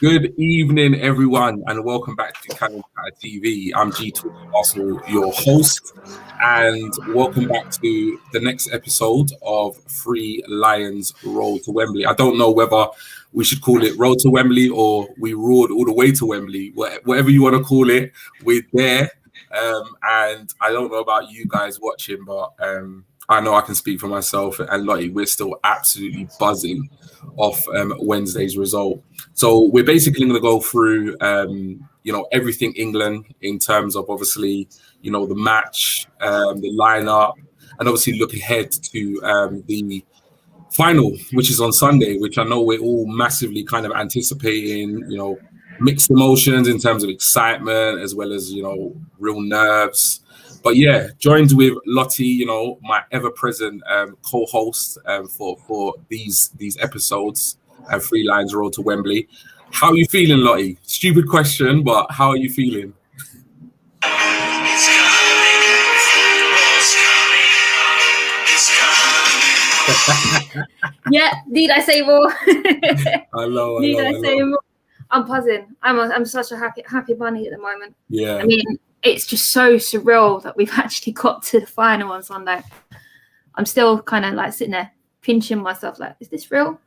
Good evening, everyone, and welcome back to Cannon Chatter TV. I'm G Talk Arsenal, your host, and welcome back to the next episode of Three Lions Road to Wembley. I don't know whether we should call it Road to Wembley or we roared all the way to Wembley. Whatever you want to call it, we're there. And I don't know about you guys watching, but I know I can speak for myself and Lottie. We're still absolutely buzzing off Wednesday's result. So we're basically going to go through, everything England in terms of obviously, the match, the lineup, and obviously look ahead to the final, which is on Sunday, which I know we're all massively kind of anticipating, mixed emotions in terms of excitement as well as, real nerves. But yeah, joined with Lottie, my ever-present co-host for these episodes, Three Lions Road to Wembley. How are you feeling, Lottie? Stupid question, but how are you feeling? Yeah, need I say more? Hello. Say more? I'm buzzing. I'm such a happy bunny at the moment. Yeah. I mean, it's just so surreal that we've actually got to the final on Sunday. I'm still kind of like sitting there pinching myself like, is this real?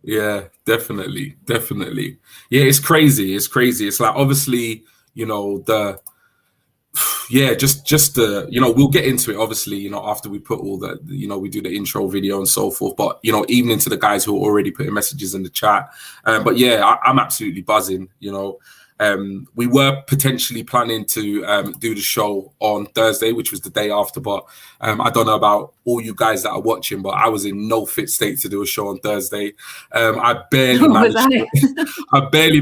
Yeah, definitely. Yeah, it's crazy. It's like, obviously, we'll get into it, obviously, after we put all the, we do the intro video and so forth, but, evening to the guys who are already putting messages in the chat. But yeah, I'm absolutely buzzing, We were potentially planning to do the show on Thursday, which was the day after, but I don't know about all you guys that are watching, but I was in no fit state to do a show on Thursday. I barely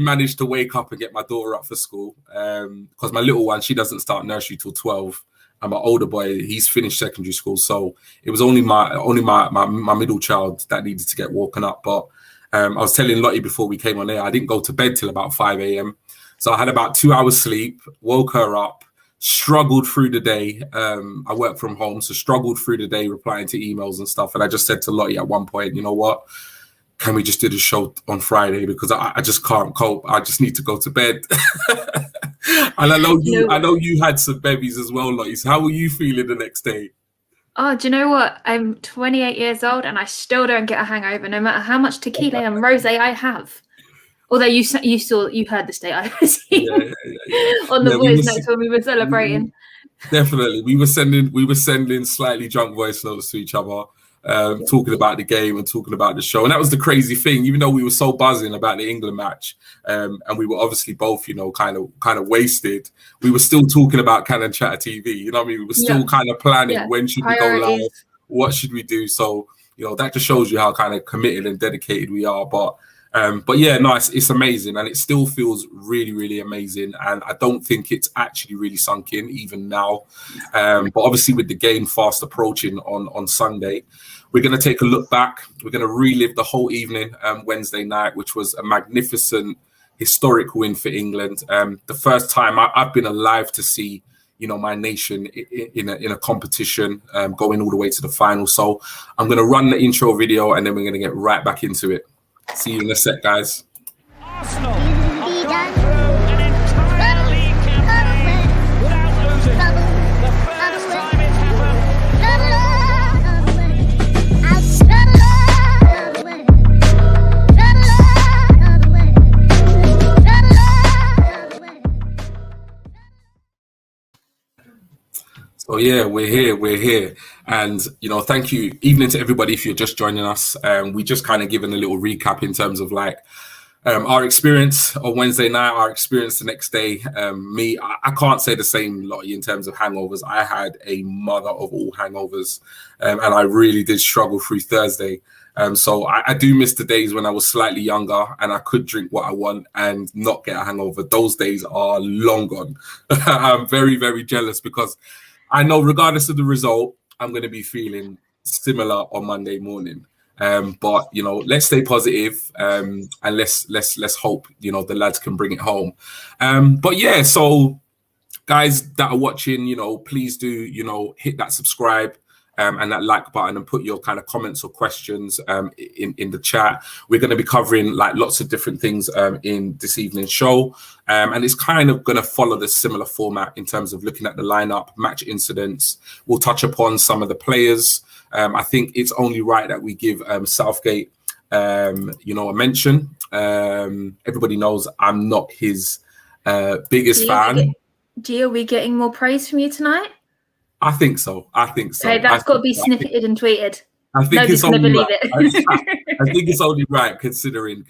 managed to wake up and get my daughter up for school because my little one, she doesn't start nursery till 12. And my older boy, he's finished secondary school, so it was only my middle child that needed to get woken up. But I was telling Lottie before we came on air, I didn't go to bed till about 5 a.m. So I had about 2 hours sleep, woke her up, struggled through the day. I work from home, so struggled through the day replying to emails and stuff. And I just said to Lottie at one point, you know what? Can we just do the show on Friday? Because I just can't cope. I just need to go to bed. And I know you had some babies as well, Lottie. So how were you feeling the next day? Oh, do you know what? I'm 28 years old and I still don't get a hangover, no matter how much tequila and rosé I have. Although you heard the state I was in on the voice notes when we were celebrating. Definitely, we were sending slightly drunk voice notes to each other, talking about the game and talking about the show. And that was the crazy thing. Even though we were so buzzing about the England match, and we were obviously both, kind of wasted, we were still talking about Cannon Chatter TV. We were still kind of planning when should we go live, what should we do. So that just shows you how kind of committed and dedicated we are. But yeah, no, it's amazing, and it still feels really, really amazing. And I don't think it's actually really sunk in even now. But obviously, with the game fast approaching on Sunday, we're going to take a look back. We're going to relive the whole evening, Wednesday night, which was a magnificent, historic win for England. The first time I've been alive to see, my nation in a competition, going all the way to the final. So I'm going to run the intro video, and then we're going to get right back into it. See you in a sec, guys. Arsenal have gone through an entire league campaign without losing. The first time it's happened. So yeah, we're here. And, thank you, evening to everybody if you're just joining us. We just kind of given a little recap in terms of our experience on Wednesday night, our experience the next day. I can't say the same, Lottie, in terms of hangovers. I had a mother of all hangovers, and I really did struggle through Thursday. So I do miss the days when I was slightly younger and I could drink what I want and not get a hangover. Those days are long gone. I'm very, very jealous because I know regardless of the result, I'm going to be feeling similar on Monday morning. But let's stay positive, and let's hope the lads can bring it home. But yeah, so guys that are watching, please do hit that subscribe and that like button, and put your kind of comments or questions in the chat. We're going to be covering like lots of different things in this evening's show, and it's kind of going to follow the similar format in terms of looking at the lineup, match incidents. We'll touch upon some of the players. I think it's only right that we give Southgate a mention. Everybody knows I'm not his biggest fan. Are we getting more praise from you tonight? I think so. Hey, that's got to be snifted and tweeted. I think Nobody's it's only believe right. it. I think it's only right considering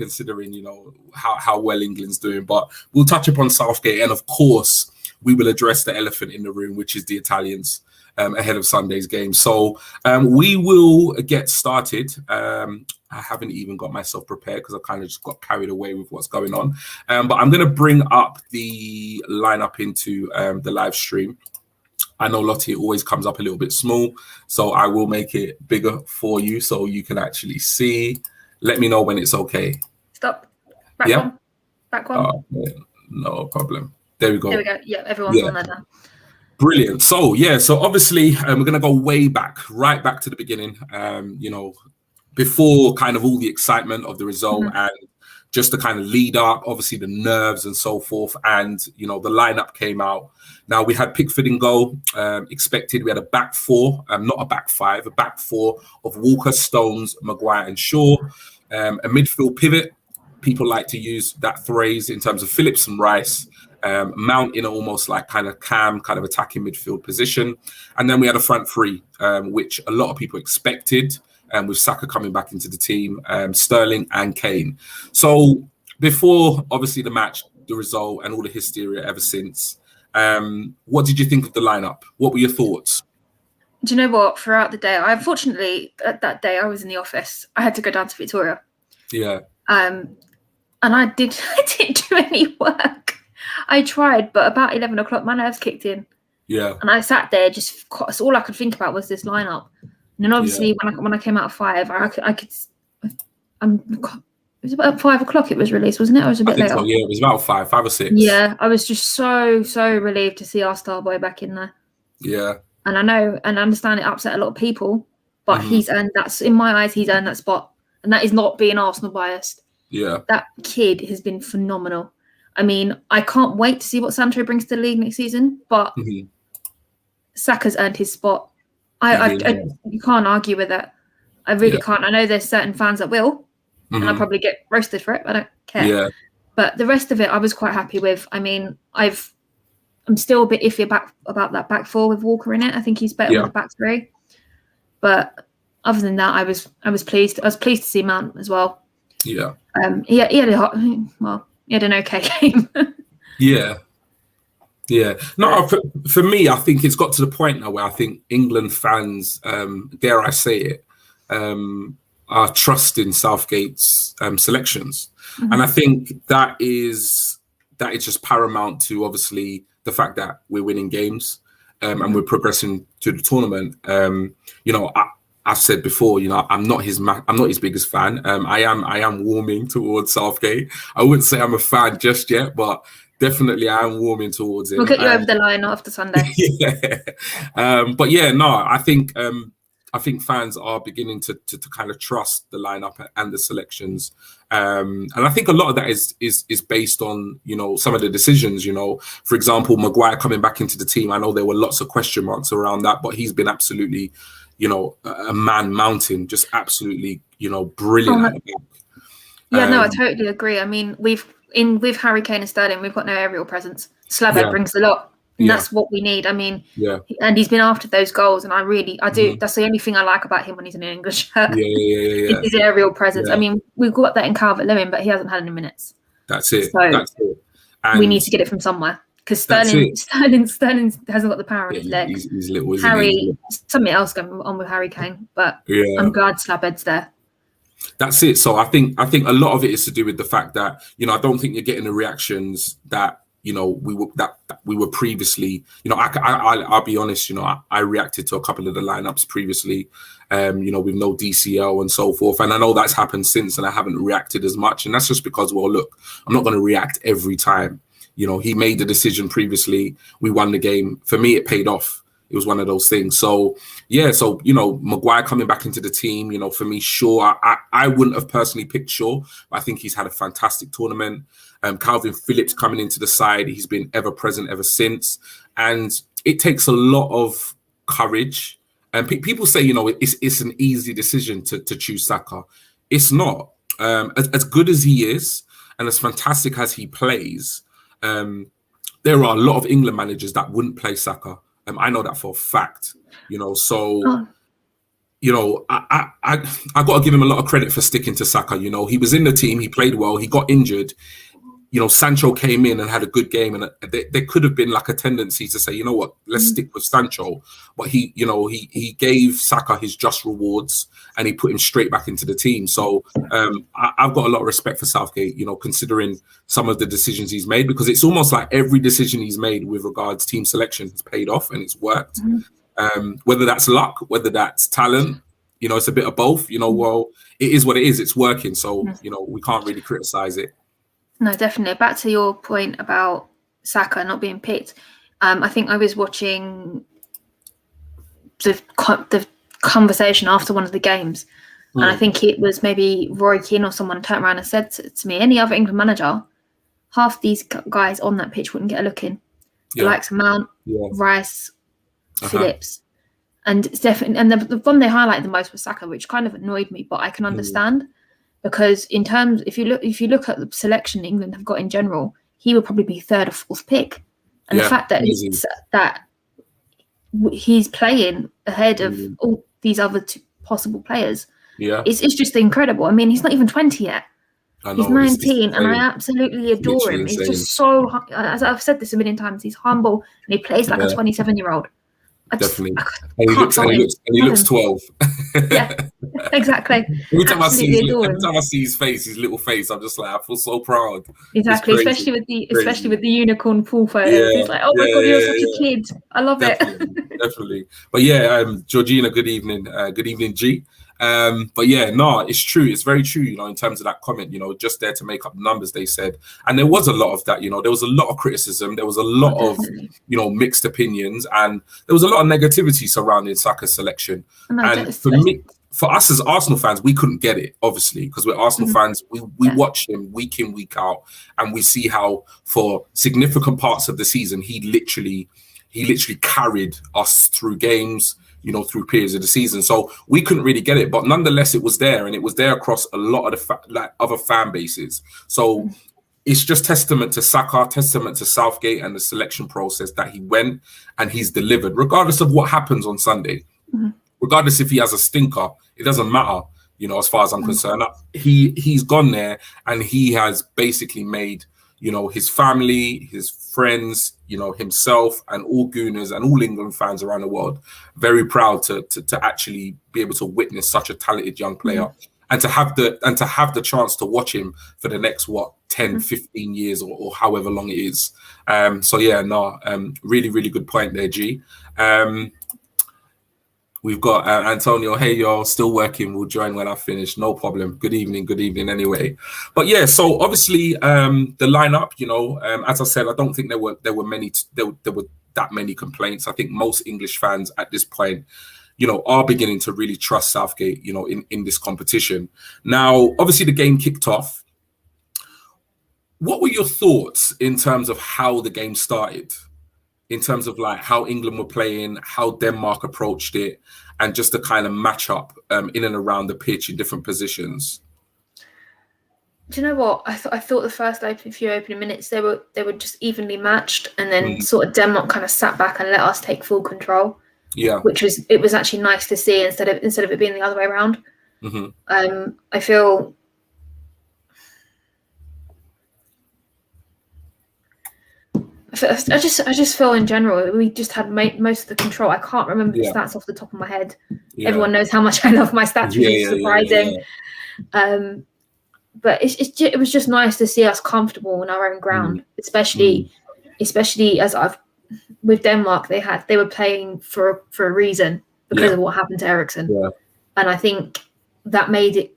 how well England's doing. But we'll touch upon Southgate, and of course we will address the elephant in the room, which is the Italians ahead of Sunday's game. So we will get started. I haven't even got myself prepared because I kind of just got carried away with what's going on. But I'm going to bring up the lineup into the live stream. I know, Lottie, it always comes up a little bit small, so I will make it bigger for you so you can actually see. Let me know when it's okay. Stop. Back one. Oh, no problem. There we go. There we go. Yeah, everyone's on there now. Brilliant. So obviously we're going to go way back, right back to the beginning, before kind of all the excitement of the result and just the kind of lead up, obviously the nerves and so forth. And, the lineup came out. Now we had Pickford in goal, expected. We had a back four, not a back five, a back four of Walker, Stones, Maguire and Shaw. A midfield pivot. People like to use that phrase in terms of Phillips and Rice. Mount in almost like kind of cam, kind of attacking midfield position. And then we had a front three, which a lot of people expected. With Saka coming back into the team, Sterling and Kane. So before, obviously, the match, the result, and all the hysteria ever since, what did you think of the lineup? What were your thoughts? Do you know what? Throughout the day, unfortunately, that day I was in the office. I had to go down to Victoria. Yeah. And I didn't do any work. I tried, but about 11 o'clock, my nerves kicked in. Yeah. And I sat there, all I could think about was this lineup. And then obviously when I came out of 5, it was about 5 o'clock it was released, wasn't it? Or was it a bit later? So, yeah, it was about 5 or 6. Yeah, I was just so relieved to see our star boy back in there. Yeah. And I know and I understand it upset a lot of people, but he's earned in my eyes, he's earned that spot. And that is not being Arsenal biased. Yeah. That kid has been phenomenal. I mean, I can't wait to see what Sancho brings to the league next season, but Saka's earned his spot. You can't argue with it. I really can't. I know there's certain fans that will, and I'll probably get roasted for it, but I don't care. Yeah. But the rest of it, I was quite happy with. I mean, I'm still a bit iffy about that back four with Walker in it. I think he's better with the back three. But other than that, I was pleased. I was pleased to see Mount as well. Yeah. He had an okay game. Yeah. Yeah. No, for me, I think it's got to the point now where I think England fans, dare I say it, are trusting Southgate's selections. And I think that is just paramount to obviously the fact that we're winning games and we're progressing to the tournament. I've said before, I'm not his biggest fan. I am warming towards Southgate. I wouldn't say I'm a fan just yet, but definitely I am warming towards him. We'll get you over the line after Sunday. But yeah, no, I think fans are beginning to kind of trust the lineup and the selections. And I think a lot of that is based on, some of the decisions, for example, Maguire coming back into the team. I know there were lots of question marks around that, but he's been absolutely, a man mountain, just absolutely, brilliant. I totally agree. I mean, with Harry Kane and Sterling, we've got no aerial presence. Slabhead brings a lot. And that's what we need. I mean, and he's been after those goals, and I do. That's the only thing I like about him when he's in an English shirt. His aerial presence. I mean, we've got that in Calvert-Lewin, but he hasn't had any minutes. That's it. So and we need to get it from somewhere because Sterling hasn't got the power in his leg. He's little, Harry, something else going on with Harry Kane, but I'm glad Slabhead's there. That's it. So I think a lot of it is to do with the fact that I don't think you're getting the reactions that we were previously. I'll be honest. I reacted to a couple of the lineups previously. With no DCL and so forth, and I know that's happened since, and I haven't reacted as much. And that's just because, well, look, I'm not going to react every time. He made the decision previously. We won the game. For me, it paid off. it was one of those things. So yeah, so Maguire coming back into the team, for me, Shaw, I wouldn't have personally picked Shaw, but I think he's had a fantastic tournament. Calvin Phillips coming into the side, he's been ever present ever since, and it takes a lot of courage. And people say, it's an easy decision to choose Saka. It's not. As good as he is, and as fantastic as he plays, there are a lot of England managers that wouldn't play Saka. I know that for a fact. So I got to give him a lot of credit for sticking to Saka. He was in the team, he played well, he got injured. Sancho came in and had a good game, and there could have been like a tendency to say, let's stick with Sancho. But he gave Saka his just rewards, and he put him straight back into the team. So I've got a lot of respect for Southgate, considering some of the decisions he's made, because it's almost like every decision he's made with regards team selection has paid off and it's worked. Whether that's luck, whether that's talent, it's a bit of both. Well, it is what it is. It's working, so we can't really criticize it. No, definitely. Back to your point about Saka not being picked. I think I was watching the conversation after one of the games, and I think it was maybe Roy Keane or someone turned around and said to me, any other England manager, half these guys on that pitch wouldn't get a look in. The likes of Mount, Rice, Phillips, and it's definitely. And the one they highlighted the most was Saka, which kind of annoyed me, but I can understand. Because in terms, if you look at the selection England have got in general, he would probably be third or fourth pick, and the fact that he's playing ahead of all these other two possible players, it's just incredible. I mean, he's not even 20 yet. He's 19, and I absolutely adore him. He's just so, as I've said this a million times, he's humble and he plays like a 27-year-old. Definitely. And he looks 12. Yeah, exactly. Every time I see his face, his little face, I'm just like, I feel so proud. Exactly, especially with the unicorn pool photos. It's like, oh my God, you're such a kid. I love it. Definitely. But yeah, Georgina, good evening. Good evening, G. But yeah, no, it's true. It's very true, in terms of that comment, just there to make up numbers, they said. And there was a lot of that, there was a lot of criticism. There was a lot of, mixed opinions, and there was a lot of negativity surrounding Saka's selection. And for us as Arsenal fans, we couldn't get it, obviously, because we're Arsenal fans. We watch him week in, week out, and we see how for significant parts of the season, he literally carried us through games, through periods of the season. So we couldn't really get it, but nonetheless, it was there, and it was there across a lot of the other fan bases. So it's just testament to Saka, testament to Southgate and the selection process that he went and he's delivered, regardless of what happens on Sunday. Regardless if he has a stinker, it doesn't matter, as far as I'm concerned. He's gone there and he has basically made, his family, his friends, himself, and all Gooners and all England fans around the world very proud to actually be able to witness such a talented young player and to have the chance to watch him for the next 10, 15 years or however long it is. So yeah, no, really, really good point there, G. We've got Antonio. Hey, y'all, still working. We'll join when I finish. No problem. Good evening. Good evening. Anyway, but yeah. So obviously, the lineup. As I said, I don't think there were that many complaints. I think most English fans at this point, are beginning to really trust Southgate. In this competition. Now, obviously, the game kicked off. What were your thoughts in terms of how the game started? In terms of like how England were playing, how Denmark approached it, and just the kind of match up in and around the pitch in different positions. Do you know what? I thought the first few opening minutes they were just evenly matched, and then sort of Denmark kind of sat back and let us take full control. Yeah, it was actually nice to see instead of it being the other way around. I feel. I just feel in general we just had most of the control. I can't remember the stats off the top of my head. Everyone knows how much I love my stats, which is surprising. But it was just nice to see us comfortable in our own ground, especially as with Denmark. They were playing for a reason because of what happened to Eriksen, and I think that made it.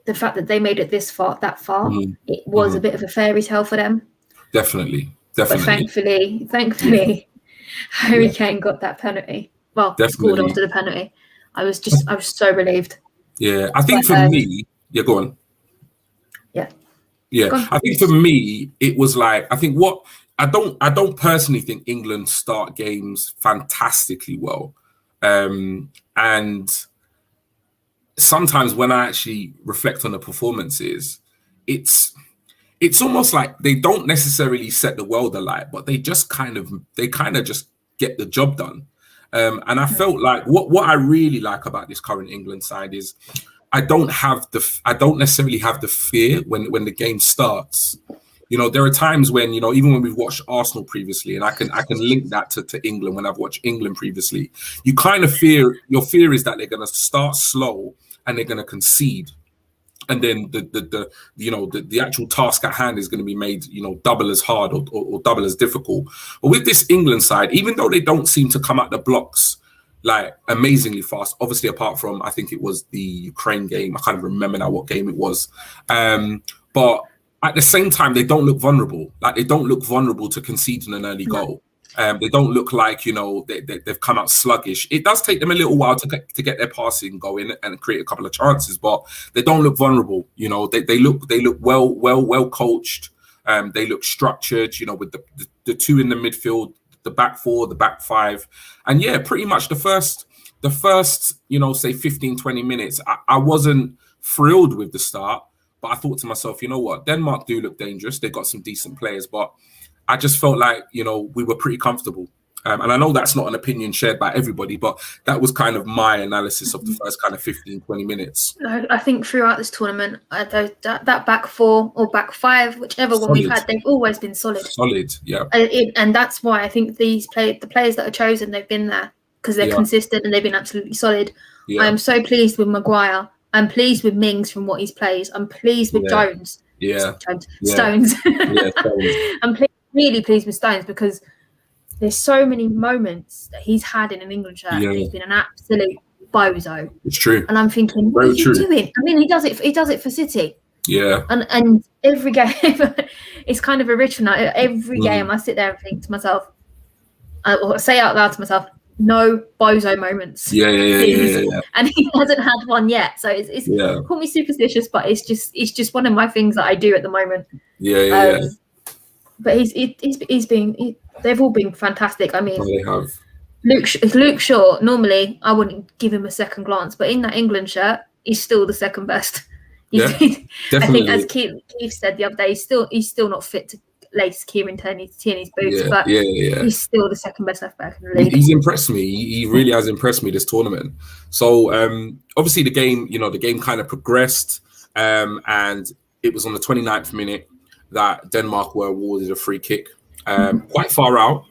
The fact that they made it that far, it was a bit of a fairy tale for them. Definitely. But thankfully, Harry Kane got that penalty. Well, scored after the penalty. I was so relieved. Yeah, I think for me, go on. Yeah. Yeah, I think for me, it was like, I think what I don't personally think England start games fantastically well. And sometimes when I actually reflect on the performances, it's almost like they don't necessarily set the world alight, but they kind of just get the job done. And I felt like what I really like about this current England side is I don't necessarily have the fear when the game starts. You know, there are times when, you know, even when we've watched Arsenal previously, and I can link that to England when I've watched England previously, you kind of your fear is that they're going to start slow and they're going to concede. And then the actual task at hand is going to be made, you know, double as hard or double as difficult. But with this England side, even though they don't seem to come at the blocks like amazingly fast, obviously apart from, I think it was the Ukraine game, I can't remember now what game it was, but at the same time they don't look vulnerable. Like, they don't look vulnerable to conceding an early goal. They don't look like, you know, they've come out sluggish. It does take them a little while to get their passing going and create a couple of chances, but they don't look vulnerable. You know, they look well coached. They look structured, you know, with the two in the midfield, the back four, the back five. And yeah, pretty much the first, you know, say 15, 20 minutes, I wasn't thrilled with the start, but I thought to myself, you know what, Denmark do look dangerous. They got some decent players, but I just felt like, you know, we were pretty comfortable. And I know that's not an opinion shared by everybody, but that was kind of my analysis of the first kind of 15, 20 minutes. I think throughout this tournament, that back four or back five, whichever one we've had, they've always been solid. Solid, yeah. And that's why I think the players that are chosen, they've been there because they're consistent and they've been absolutely solid. Yeah. I am so pleased with Maguire. I'm pleased with Mings from what he's plays. I'm pleased with Jones. Stones. I'm really pleased with Stones because there's so many moments that he's had in an England shirt and he's been an absolute bozo. It's true. And I'm thinking, what are you doing? I mean, he does it for City. Yeah. And every game, it's kind of a ritual now. Every game I sit there and think to myself, or say out loud to myself, no bozo moments. Yeah. And he hasn't had one yet. So it's call me superstitious, but it's just one of my things that I do at the moment. Yeah. But they've all been fantastic. I mean, they have. Luke Shaw, normally I wouldn't give him a second glance, but in that England shirt, he's still the second best. Yeah, definitely. I think, as Keith said the other day, he's still not fit to lace Kieran Tierney's boots, but he's still the second best left back in the league. He's impressed me. He really has impressed me this tournament. So obviously the game kind of progressed, and it was on the 29th minute that Denmark were awarded a free kick, quite far out.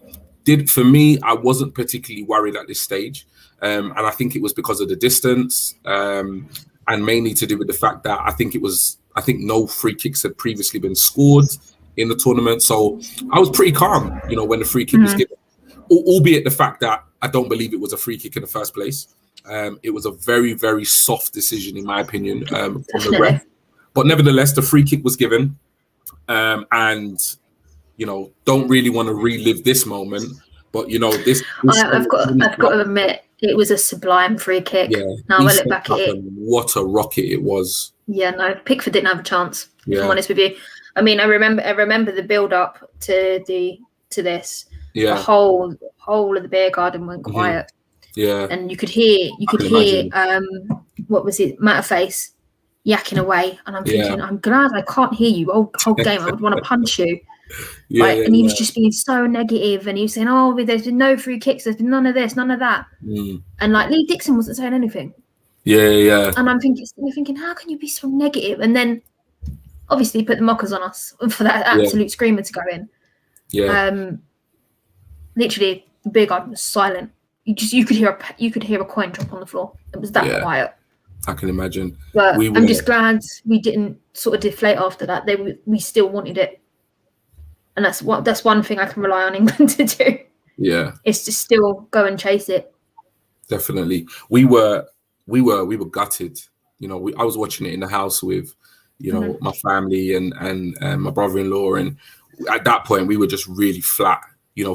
For me, I wasn't particularly worried at this stage, and I think it was because of the distance, and mainly to do with the fact that I think no free kicks had previously been scored in the tournament. So I was pretty calm, you know, when the free kick was given, albeit the fact that I don't believe it was a free kick in the first place. It was a very, very soft decision, in my opinion, from the ref. But nevertheless, the free kick was given. And, you know, don't really want to relive this moment, but, you know, I've got to admit, it was a sublime free kick. Yeah, now I look back at it. What a rocket it was. Yeah, no, Pickford didn't have a chance, if I'm honest with you. I mean, I remember the build up to this. Yeah. The whole of the beer garden went quiet. Yeah. And you could hear what was it, Matterface yakking away, and I'm thinking, I'm glad I can't hear you whole game. I would want to punch you. And he was just being so negative, and he was saying, "Oh, there's been no free kicks. There's been none of this, none of that." And like Lee Dixon wasn't saying anything. Yeah. And I'm thinking, how can you be so negative? And then obviously put the mockers on us for that absolute screamer to go in. Yeah. Literally, the big guy was silent. You could hear a coin drop on the floor. It was that quiet. I can imagine. But I'm just glad we didn't sort of deflate after that. We still wanted it, and that's one thing I can rely on England to do. Yeah, it's to still go and chase it. Definitely, we were gutted. You know, I was watching it in the house with, you know, my family and my brother-in-law, and at that point we were just really flat.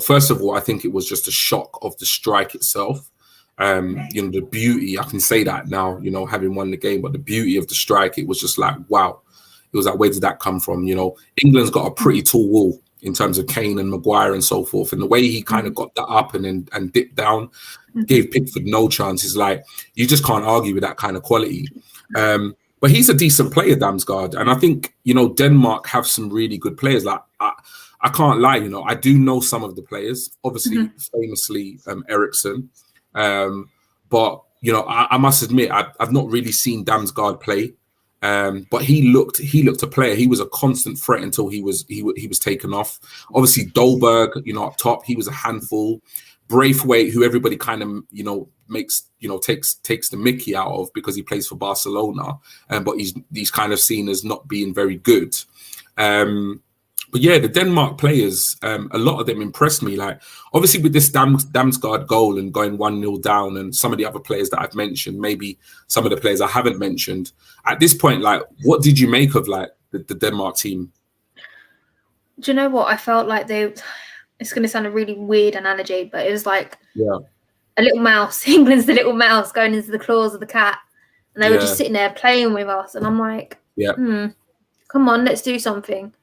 First of all, I think it was just a shock of the strike itself. The beauty, I can say that now, having won the game, but the beauty of the strike, it was just like, wow. It was like, where did that come from? England's got a pretty tall wall in terms of Kane and Maguire and so forth. And the way he kind of got that up and dipped down, gave Pickford no chance. Is like, you just can't argue with that kind of quality. But he's a decent player, Damsgaard. And I think, Denmark have some really good players. Like, I can't lie, I do know some of the players, obviously, famously Eriksen. But, I must admit, I've not really seen Damsgaard play. But he looked a player. He was a constant threat until he was taken off. Obviously, Dolberg, up top, he was a handful. Braithwaite, who everybody kind of takes the mickey out of because he plays for Barcelona, but he's kind of seen as not being very good. But yeah, the Denmark players, a lot of them impressed me. Like, obviously with this Damsgaard goal and going 1-0 down, and some of the other players that I've mentioned, maybe some of the players I haven't mentioned. At this point, like, what did you make of like the Denmark team? Do you know what? I felt like it's going to sound a really weird analogy, but it was like a little mouse. England's the little mouse going into the claws of the cat. And they were just sitting there playing with us. And I'm like, come on, let's do something.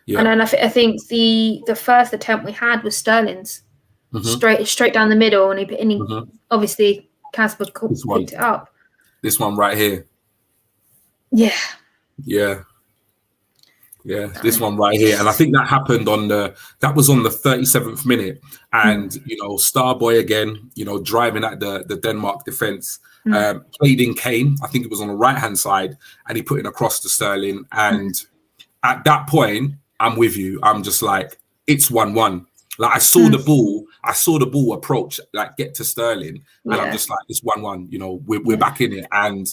Yeah. And then I think the first attempt we had was Sterling's, straight down the middle, and he obviously Kasper picked it up. This one right here. Yeah, this one right here. And I think that happened that was on the 37th minute. And, Starboy again, driving at the Denmark defence, played in Kane. I think it was on the right-hand side, and he put it across to Sterling. And at that point, I'm with you. I'm just like, it's 1-1. Like, I saw the ball approach, like, get to Sterling. And I'm just like, it's 1-1. We're back in it. And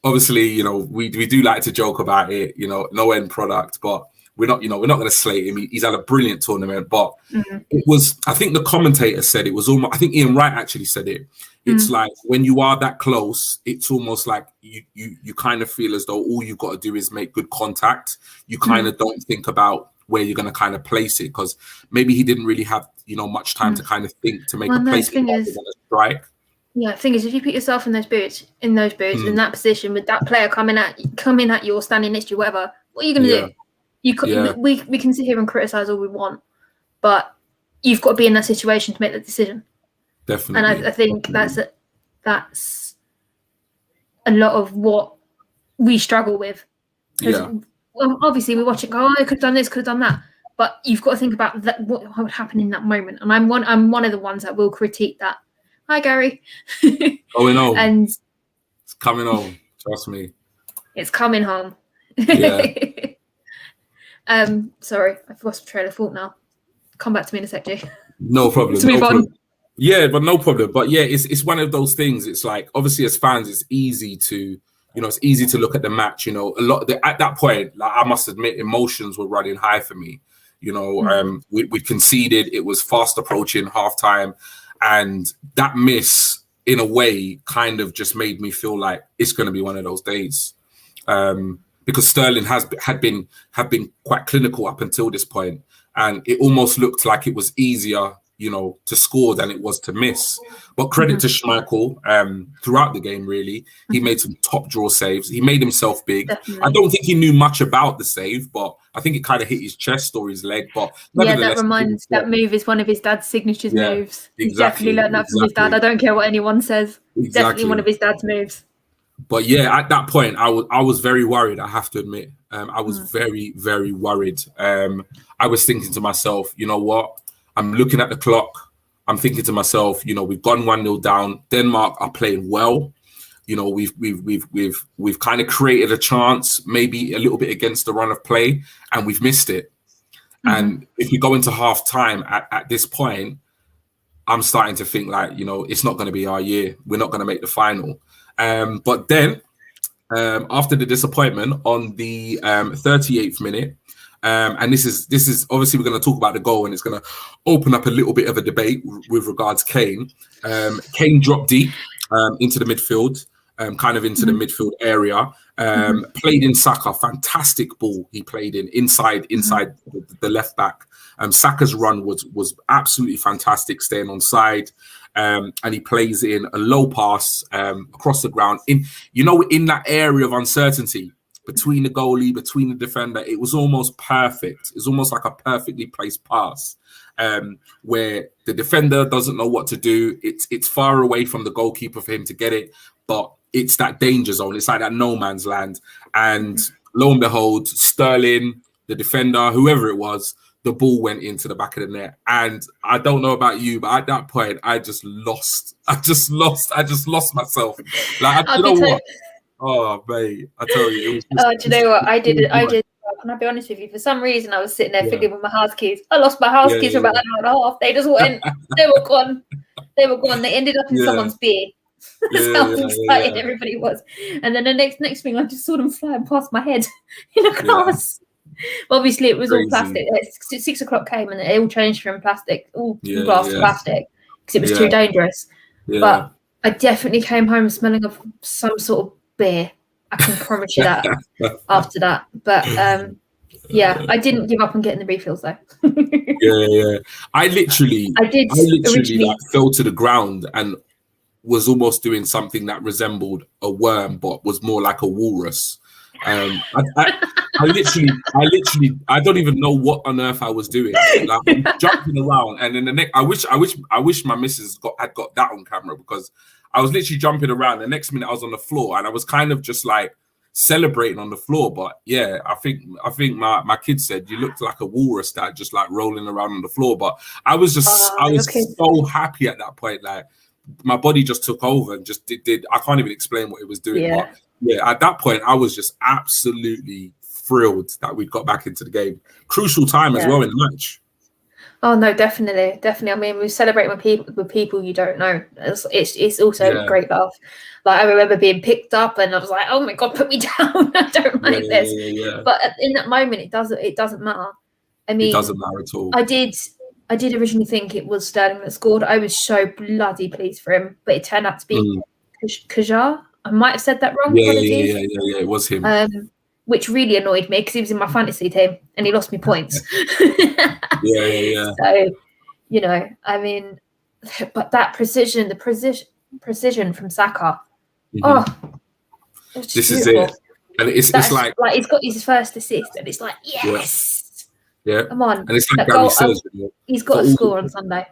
obviously, we do like to joke about it, no end product, but we're not going to slate him. He's had a brilliant tournament, but it was, I think the commentator said it was almost, I think Ian Wright actually said it. It's like, when you are that close, it's almost like you kind of feel as though all you've got to do is make good contact. You kind of don't think about where you're going to kind of place it, because maybe he didn't really have, much time to kind of think to make a placement rather than a strike. Yeah, the thing is, if you put yourself in those boots, in that position, with that player coming at you or standing next to you, whatever, what are you going to do? We can sit here and criticize all we want, but you've got to be in that situation to make the decision. Definitely. And I think that's a lot of what we struggle with. Well, obviously we watch it, go, oh, I could have done this, could have done that, but you've got to think about that, what would happen in that moment. And I'm one of the ones that will critique that. Hi, Gary. Going home. And it's coming home. Trust me. It's coming home. Yeah. Sorry, I've lost the trail of thought now. Come back to me in a sec, Jay. No problem. Let's move on. Yeah, but no problem. But yeah, it's one of those things. It's like, obviously as fans, it's easy to, it's easy to look at the match. A lot at that point, like, I must admit, emotions were running high for me. We conceded. It was fast approaching halftime. And that miss, in a way, kind of just made me feel like it's going to be one of those days, because Sterling had been quite clinical up until this point, and it almost looked like it was easier, to score than it was to miss. But credit to Schmeichel, throughout the game, really, he made some top draw saves. He made himself big. Definitely. I don't think he knew much about the save, but I think it kind of hit his chest or his leg. But that move is one of his dad's signature moves. He's definitely learned that from his dad. I don't care what anyone says. Definitely one of his dad's moves. But yeah, at that point, I was very worried. I have to admit, I was very, very worried. I was thinking to myself, you know what? I'm looking at the clock. I'm thinking to myself, we've gone 1-0 down. Denmark are playing well. We've kind of created a chance, maybe a little bit against the run of play, and we've missed it. And if we go into half time at this point, I'm starting to think like, it's not going to be our year. We're not going to make the final. But then after the disappointment on the 38th minute, and this is obviously, we're going to talk about the goal, and it's going to open up a little bit of a debate with regards Kane. Kane dropped deep into the midfield, kind of into the midfield area, Played in Saka, fantastic ball he played inside the left back. Saka's run was absolutely fantastic, staying on side. And he plays in a low pass across the ground in that area of uncertainty between the goalie, between the defender. It was almost perfect. It's almost like a perfectly placed pass where the defender doesn't know what to do. It's far away from the goalkeeper for him to get it, but it's that danger zone. It's like that no man's land. And lo and behold, Sterling, the defender, whoever it was, the ball went into the back of the net. And I don't know about you, but at that point, I just lost myself. Like, you know what? Oh, mate, I tell you. It was just, do you know what? I did. And I'll be honest with you, for some reason, I was sitting there fiddling with my house keys. I lost my house keys for about an hour and a half. They just went, they were gone. They ended up in someone's beer. That's how excited everybody was. And then the next thing, I just saw them flying past my head in a class. Obviously, it was all plastic. 6 o'clock came and it all changed from plastic, all glass to plastic, because it was too dangerous. Yeah. But I definitely came home smelling of some sort of beer. I can promise you that after that. But I didn't give up on getting the refills though. I literally like, fell to the ground and was almost doing something that resembled a worm, but was more like a walrus. I literally, I don't even know what on earth I was doing. Like, I'm jumping around, and then the next, I wish my missus had got that on camera, because I was literally jumping around. The next minute, I was on the floor, and I was kind of just like celebrating on the floor. But yeah, I think my kid said you looked like a walrus that just like rolling around on the floor. But I was just, so happy at that point, like. My body just took over and just did. I can't even explain what it was doing. But yeah, at that point, I was just absolutely thrilled that we got back into the game. Crucial time as well in the match. Oh no, definitely. I mean, we celebrate with people you don't know. It's also a great laugh. Like, I remember being picked up, and I was like, "Oh my god, put me down! I don't like this." Yeah. But in that moment, it doesn't matter. I mean, it doesn't matter at all. I did originally think it was Sterling that scored. I was so bloody pleased for him, but it turned out to be Kajar. I might have said that wrong. Yeah, it was him. Which really annoyed me because he was in my fantasy team and he lost me points. So, you know, I mean, but that precision from Saka. This is it, and it's like he's got his first assist, and it's like yes. Yeah, come on. And it's like Gary says, he's got to score on Sunday.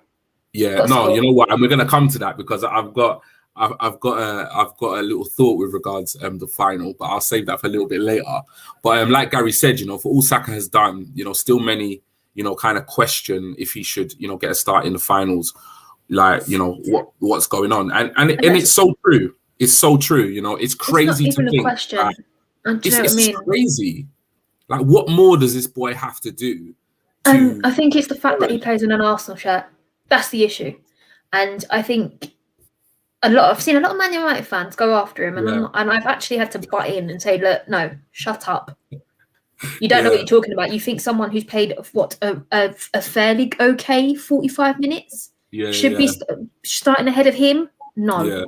Yeah, no, you know what? And we're gonna come to that, because I've got a little thought with regards the final, but I'll save that for a little bit later. But like Gary said, you know, for all Saka has done, you know, still many, you know, kind of question if he should, you know, get a start in the finals. Like, you know, what's going on, and it's so true. It's so true. You know, it's crazy to think. Question. It's crazy. Like, what more does this boy have to do? I think it's the fact that he plays in an Arsenal shirt. That's the issue. And I think I've seen a lot of Man United fans go after him, and I've actually had to butt in and say, look, no, shut up. You don't know what you're talking about. You think someone who's played a fairly okay 45 minutes should be starting ahead of him? No.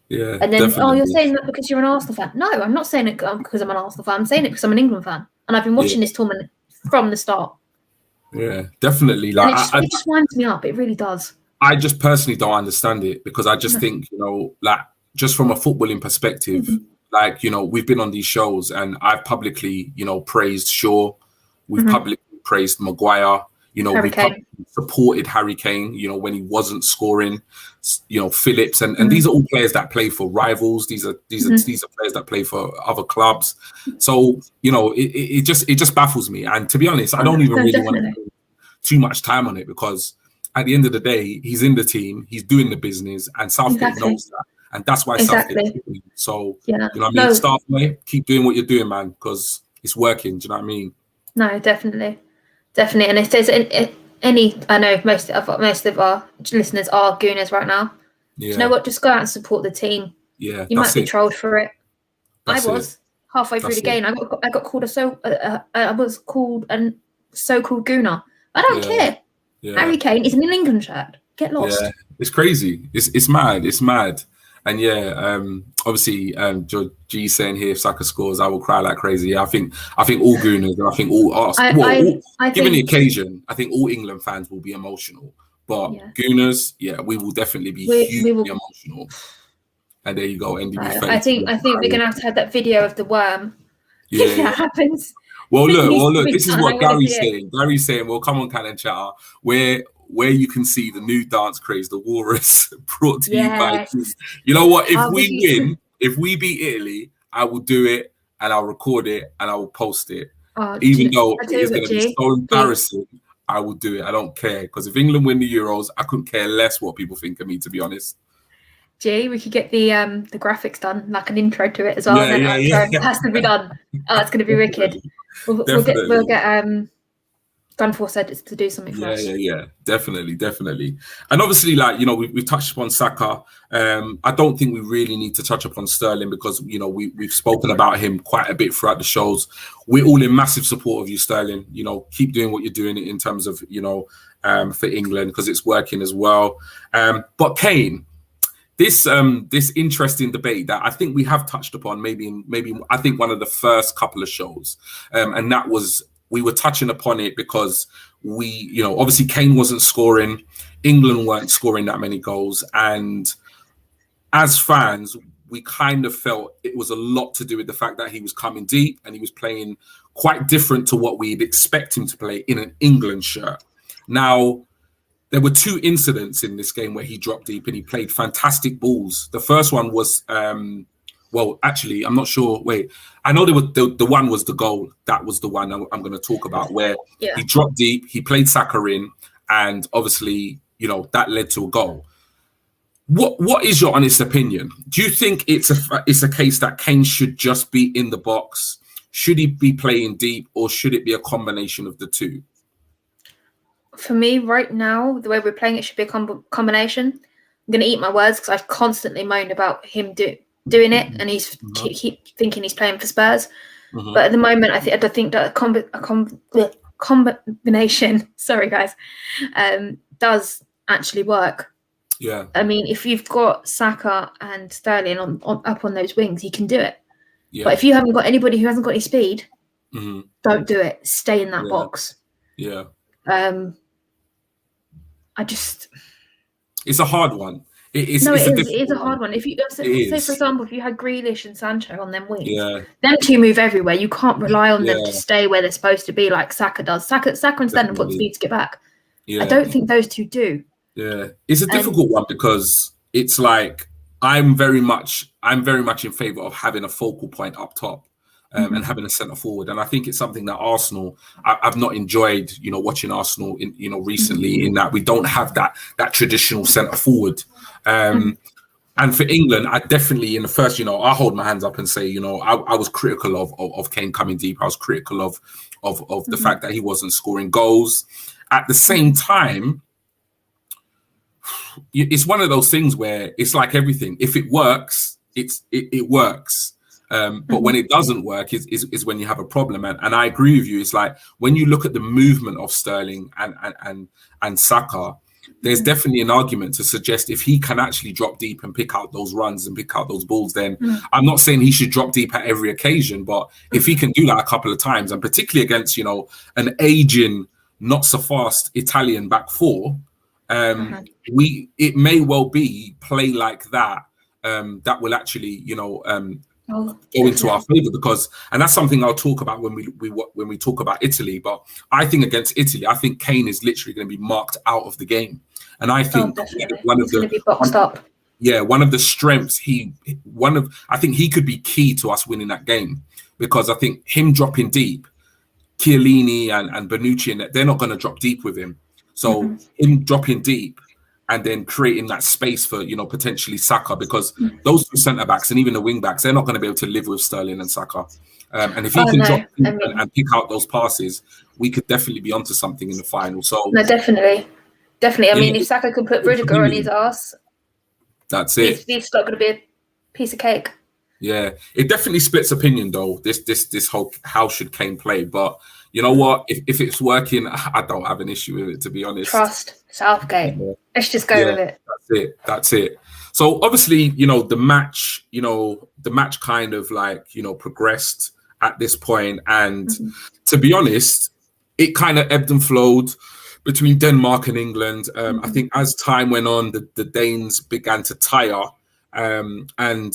Yeah, and then, you're saying that because you're an Arsenal fan. No, I'm not saying it because I'm an Arsenal fan. I'm saying it because I'm an England fan. And I've been watching this tournament from the start. Yeah, definitely. Like, it just winds me up. It really does. I just personally don't understand it, because I just think, you know, like, just from a footballing perspective, like, you know, we've been on these shows and I've publicly, you know, praised Shaw. We've publicly praised Maguire. You know, we supported Harry Kane, you know, when he wasn't scoring, you know, Phillips. And these are all players that play for rivals. These are players that play for other clubs. So, you know, it just baffles me. And to be honest, I don't even really want to spend too much time on it, because at the end of the day, he's in the team, he's doing the business, and Southgate knows that. And that's why Southgate. So, you know what I mean? Southgate, keep doing what you're doing, man, because it's working. Do you know what I mean? No, definitely. And if there's any, I know most of our listeners are Gooners right now. Yeah. You know what? Just go out and support the team. Yeah, you might be trolled for it. I was halfway through the game. I got called I was called a so-called Gooner. I don't care. Yeah. Harry Kane is in an England shirt. Get lost. Yeah, it's crazy. It's mad. It's mad. And obviously, George G saying here, if Saka scores, I will cry like crazy. Yeah, I think all Gooners, and I think all given the occasion, I think all England fans will be emotional. But Gooners, we will definitely be hugely emotional. And there you go, NDB. I think we're gonna have to have that video of the worm. If that happens. Well, look. This is what Gary's saying. Gary's saying, "Well, come on, Cannon Chatter, where you can see the new dance craze, the Walrus, brought to you by King." You know what? If we win, if we beat Italy, I will do it and I'll record it and I will post it. Even though it is going to be so embarrassing, I will do it. I don't care, because if England win the Euros, I couldn't care less what people think of me, to be honest. Gee, we could get the graphics done, like an intro to it as well. It has to be done. Oh, it's going to be wicked. We'll get Gunforce editors to do something for us. Yeah, definitely. And obviously, like, you know, we touched upon Saka. I don't think we really need to touch upon Sterling, because, you know, we've spoken about him quite a bit throughout the shows. We're all in massive support of you, Sterling. You know, keep doing what you're doing in terms of, you know, for England, because it's working as well. But Kane, this interesting debate that I think we have touched upon, maybe I think one of the first couple of shows, and that was, we were touching upon it because we, you know, obviously Kane wasn't scoring, England weren't scoring that many goals, and as fans, we kind of felt it was a lot to do with the fact that he was coming deep and he was playing quite different to what we'd expect him to play in an England shirt. Now, there were two incidents in this game where he dropped deep and he played fantastic balls. The first one was, well, actually, I'm not sure. Wait, I know there was the one was the goal. That was the one I'm going to talk about, where he dropped deep, he played Saka in, and obviously, you know, that led to a goal. What is your honest opinion? Do you think it's a case that Kane should just be in the box? Should he be playing deep, or should it be a combination of the two? For me, right now, the way we're playing, it should be a combination. I'm going to eat my words because I've constantly moaned about him doing it, and he's keep thinking he's playing for Spurs. But at the moment, I think that a combination, sorry guys, does actually work. Yeah. I mean, if you've got Saka and Sterling up on those wings, you can do it. Yeah. But if you haven't got anybody who hasn't got any speed, don't do it. Stay in that box. Yeah. It's a hard one. It is a hard one. If you say, for example, if you had Grealish and Sancho on them wings, them two move everywhere. You can't rely on them to stay where they're supposed to be, like Saka does. Saka and Sterling have got speed to get back. Yeah. I don't think those two do. Yeah, it's a difficult one, because it's like I'm very much in favour of having a focal point up top. And having a centre forward, and I think it's something that Arsenal, I've not enjoyed, you know, watching Arsenal in, you know, recently, in that we don't have that traditional centre forward. And for England, I definitely, in the first, you know, I hold my hands up and say, you know, I was critical of Kane coming deep. I was critical of the fact that he wasn't scoring goals. At the same time, it's one of those things where it's like everything. If it works, it works. But when it doesn't work is when you have a problem. And I agree with you. It's like when you look at the movement of Sterling and Saka, there's definitely an argument to suggest if he can actually drop deep and pick out those runs and pick out those balls, then I'm not saying he should drop deep at every occasion, but if he can do that a couple of times, and particularly against, you know, an aging, not so fast Italian back four, it may well be play like that that will actually, you know, go into our favour, because, and that's something I'll talk about when we talk about Italy. But I think against Italy, I think Kane is literally going to be marked out of the game, and I think one of the strengths I think he could be key to us winning that game, because I think him dropping deep, Chiellini and Bonucci, and they're not going to drop deep with him. So him dropping deep and then creating that space for, you know, potentially Saka, because those two centre backs and even the wing backs, they're not going to be able to live with Sterling and Saka. And if he can drop and pick out those passes, we could definitely be onto something in the final. So definitely. I mean, if Saka could put Rudiger on his ass, that's it. It's not going to be a piece of cake. Yeah, it definitely splits opinion though. This whole how should Kane play, but you know what? If it's working, I don't have an issue with it, to be honest. Trust Southgate. Let's just go with it. That's it. So obviously, the match kind of progressed at this point, and to be honest, it kind of ebbed and flowed between Denmark and England. I think as time went on, the Danes began to tire, and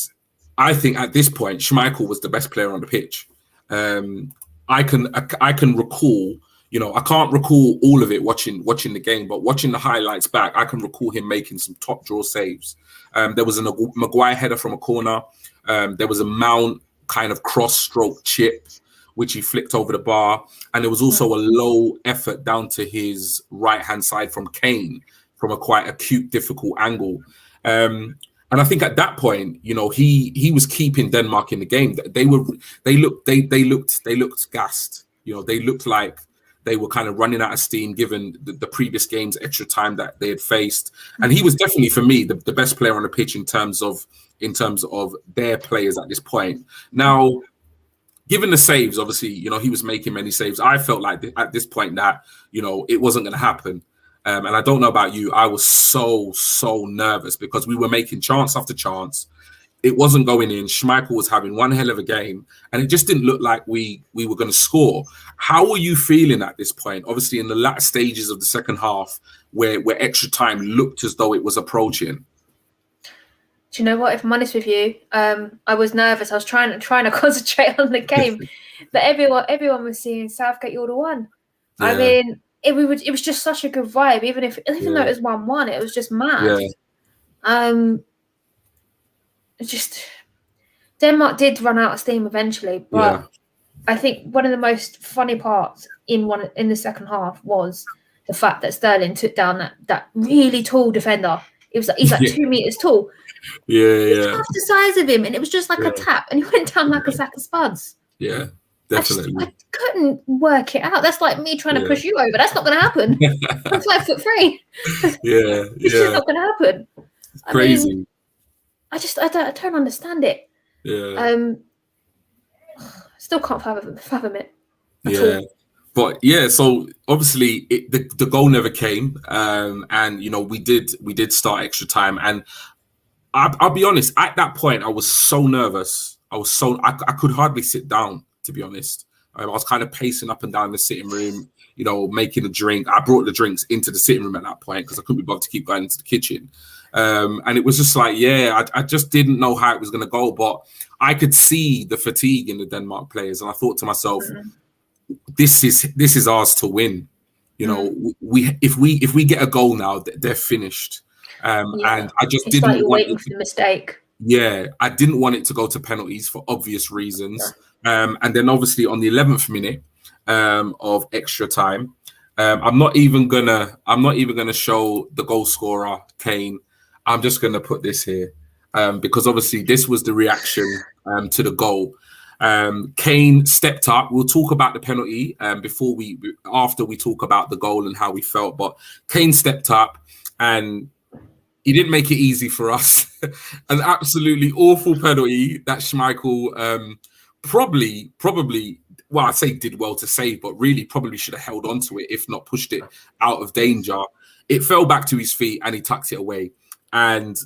I think at this point, Schmeichel was the best player on the pitch. I can recall. I can't recall all of it watching the game, but watching the highlights back, I can recall him making some top draw saves. There was a Maguire header from a corner. There was a Mount kind of cross-stroke chip, which he flicked over the bar. And there was also a low effort down to his right-hand side from Kane from a quite acute, difficult angle. And I think at that point, he was keeping Denmark in the game. They looked gassed. They looked like they were kind of running out of steam given the previous game's extra time that they had faced. And he was definitely, for me, the best player on the pitch in terms of their players at this point. Now, given the saves, obviously, he was making many saves. I felt like at this point that, it wasn't going to happen. And I don't know about you. I was so nervous because we were making chance after chance. It wasn't going in. Schmeichel was having one hell of a game, and it just didn't look like we were going to score. How were you feeling at this point? Obviously, in the latter stages of the second half, where extra time looked as though it was approaching. Do you know what? If I'm honest with you, I was nervous. I was trying to concentrate on the game, but everyone was seeing Southgate all the one. Yeah. I mean, it was just such a good vibe. Even though it was 1-1, it was just mad. Yeah. Just Denmark did run out of steam eventually, but I think one of the most funny parts in the second half was the fact that Sterling took down that really tall defender. He's like 2 meters tall. He's half the size of him, and it was just like a tap, and he went down like a sack of spuds. Yeah, definitely. I couldn't work it out. That's like me trying to push you over. That's not going to happen. I'm 5'3". It's just not going to happen. It's crazy. I mean, I don't understand it. Yeah. Still can't fathom it. All. But so obviously the goal never came, and we did start extra time, and I'll be honest. At that point, I was so nervous. I could hardly sit down, to be honest. I was kind of pacing up and down the sitting room, making a drink. I brought the drinks into the sitting room at that point because I couldn't be bothered to keep going into the kitchen. And it was just like, I just didn't know how it was going to go, but I could see the fatigue in the Denmark players, and I thought to myself, this is ours to win. If we get a goal now, they're finished. And I just it's didn't like you're want waiting for the mistake. Yeah, I didn't want it to go to penalties for obvious reasons. And then obviously on the 11th minute of extra time, I'm not even gonna show the goal scorer, Kane. I'm just gonna put this here because obviously this was the reaction to the goal. Kane stepped up. We'll talk about the penalty after we talk about the goal and how we felt. But Kane stepped up and he didn't make it easy for us. An absolutely awful penalty that Schmeichel probably. Well, I say did well to save, but really probably should have held on to it, if not pushed it out of danger. It fell back to his feet and he tucked it away. And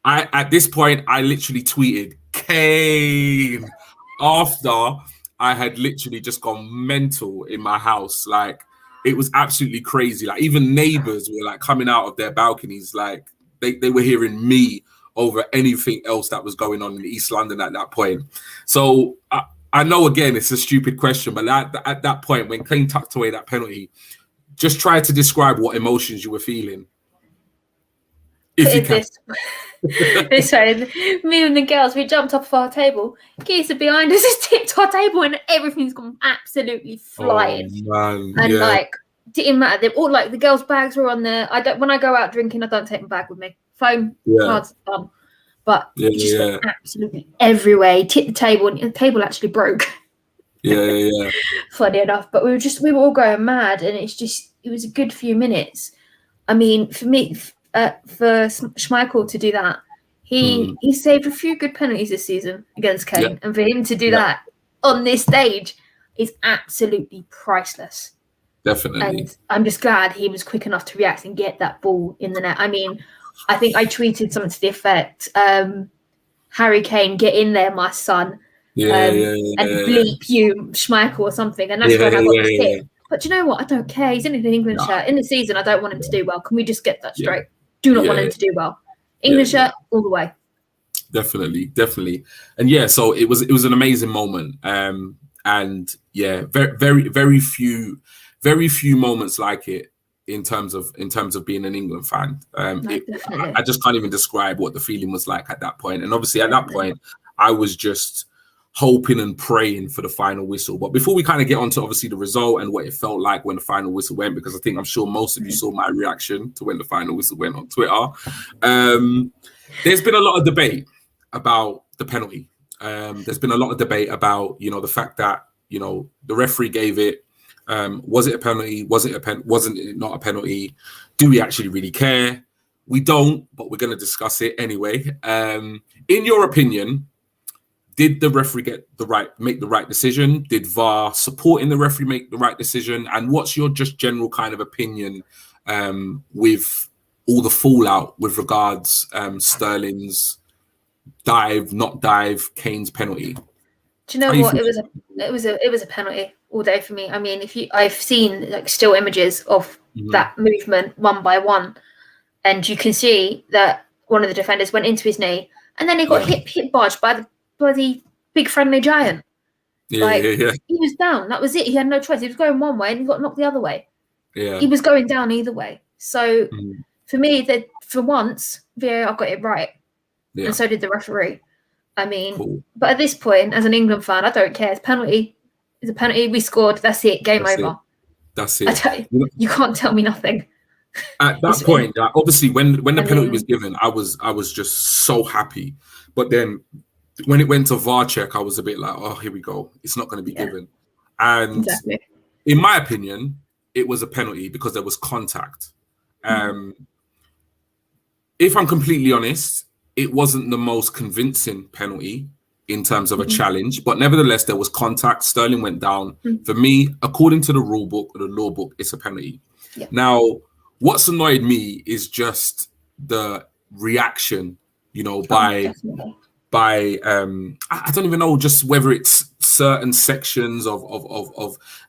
at this point, I literally tweeted, Kane, after I had literally just gone mental in my house. Like, it was absolutely crazy. Like, even neighbors were like coming out of their balconies. Like, they were hearing me over anything else that was going on in East London at that point. So I know, again, it's a stupid question, but at that point, when Kane tucked away that penalty, just try to describe what emotions you were feeling. If you can. This way, me and the girls, we jumped off of our table. Geezer behind us has tipped our table, and everything's gone absolutely flying. Oh, man. And like, didn't matter. They all, like, the girls' bags were on there. When I go out drinking, I don't take my bag with me. Phone, cards, done. But it just went absolutely everywhere. He tipped the table, and the table actually broke. Yeah. Funny enough, but we were all going mad, and it was a good few minutes. I mean, for me, for Schmeichel to do that, he saved a few good penalties this season against Kane, and for him to do that on this stage is absolutely priceless. Definitely. And I'm just glad he was quick enough to react and get that ball in the net. I mean, I think I tweeted something to the effect, Harry Kane, get in there, my son. And bleep you, Schmeichel or something. And that's when I got the stick. But you know what? I don't care. He's in an England shirt. In the season, I don't want him to do well. Can we just get that straight? Do not want him to do well. England shirt all the way. Definitely. And so it was an amazing moment. And very few moments like it in terms of being an England fan. I just can't even describe what the feeling was like at that point. And obviously at that point, I was just hoping and praying for the final whistle. But before we kind of get on to obviously the result and what it felt like when the final whistle went, because I'm sure most of you saw my reaction to when the final whistle went on Twitter. There's been a lot of debate about the penalty. There's been a lot of debate about, the fact that, the referee gave it. Was it a penalty? Wasn't it not a penalty? Do we actually really care? We don't, but we're going to discuss it anyway. In your opinion, did the referee make the right decision? Did VAR supporting the referee make the right decision? And what's your just general kind of opinion with all the fallout with regards Sterling's dive, not dive, Kane's penalty? Do you know what? It was a penalty all day for me. I mean, I've seen like still images of that movement one by one, and you can see that one of the defenders went into his knee, and then he got hit barged by the bloody big friendly giant. He was down. That was it. He had no choice. He was going one way and he got knocked the other way. He was going down either way. So for me, that for once, VAR got it right, and so did the referee. I mean, but at this point, as an England fan, I don't care. It's penalty. It's a penalty. We scored. That's it. Game over. That's it. You can't tell me nothing. At that point, obviously, when the penalty was given, I was just so happy. But then when it went to VAR check, I was a bit like, oh, here we go. It's not going to be given. And in my opinion, it was a penalty because there was contact. If I'm completely honest, it wasn't the most convincing penalty in terms of a challenge, but nevertheless, there was contact. Sterling went down. For me, according to the rule book or the law book, it's a penalty. Now, what's annoyed me is just the reaction, by I don't even know just whether it's certain sections of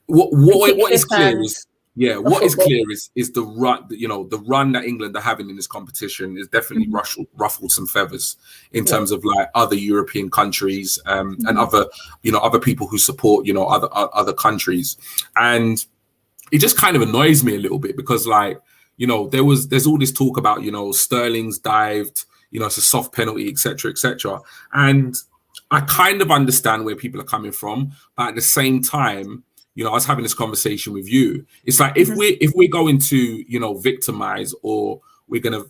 what is clear is what is clear is the run, the run that England are having in this competition is definitely ruffled some feathers in terms of like other European countries and other people who support other countries. And it just kind of annoys me a little bit because there's all this talk about Sterling's dived, it's a soft penalty, etc. And I kind of understand where people are coming from, but at the same time, I was having this conversation with you. It's like if we're going to victimize, or we're gonna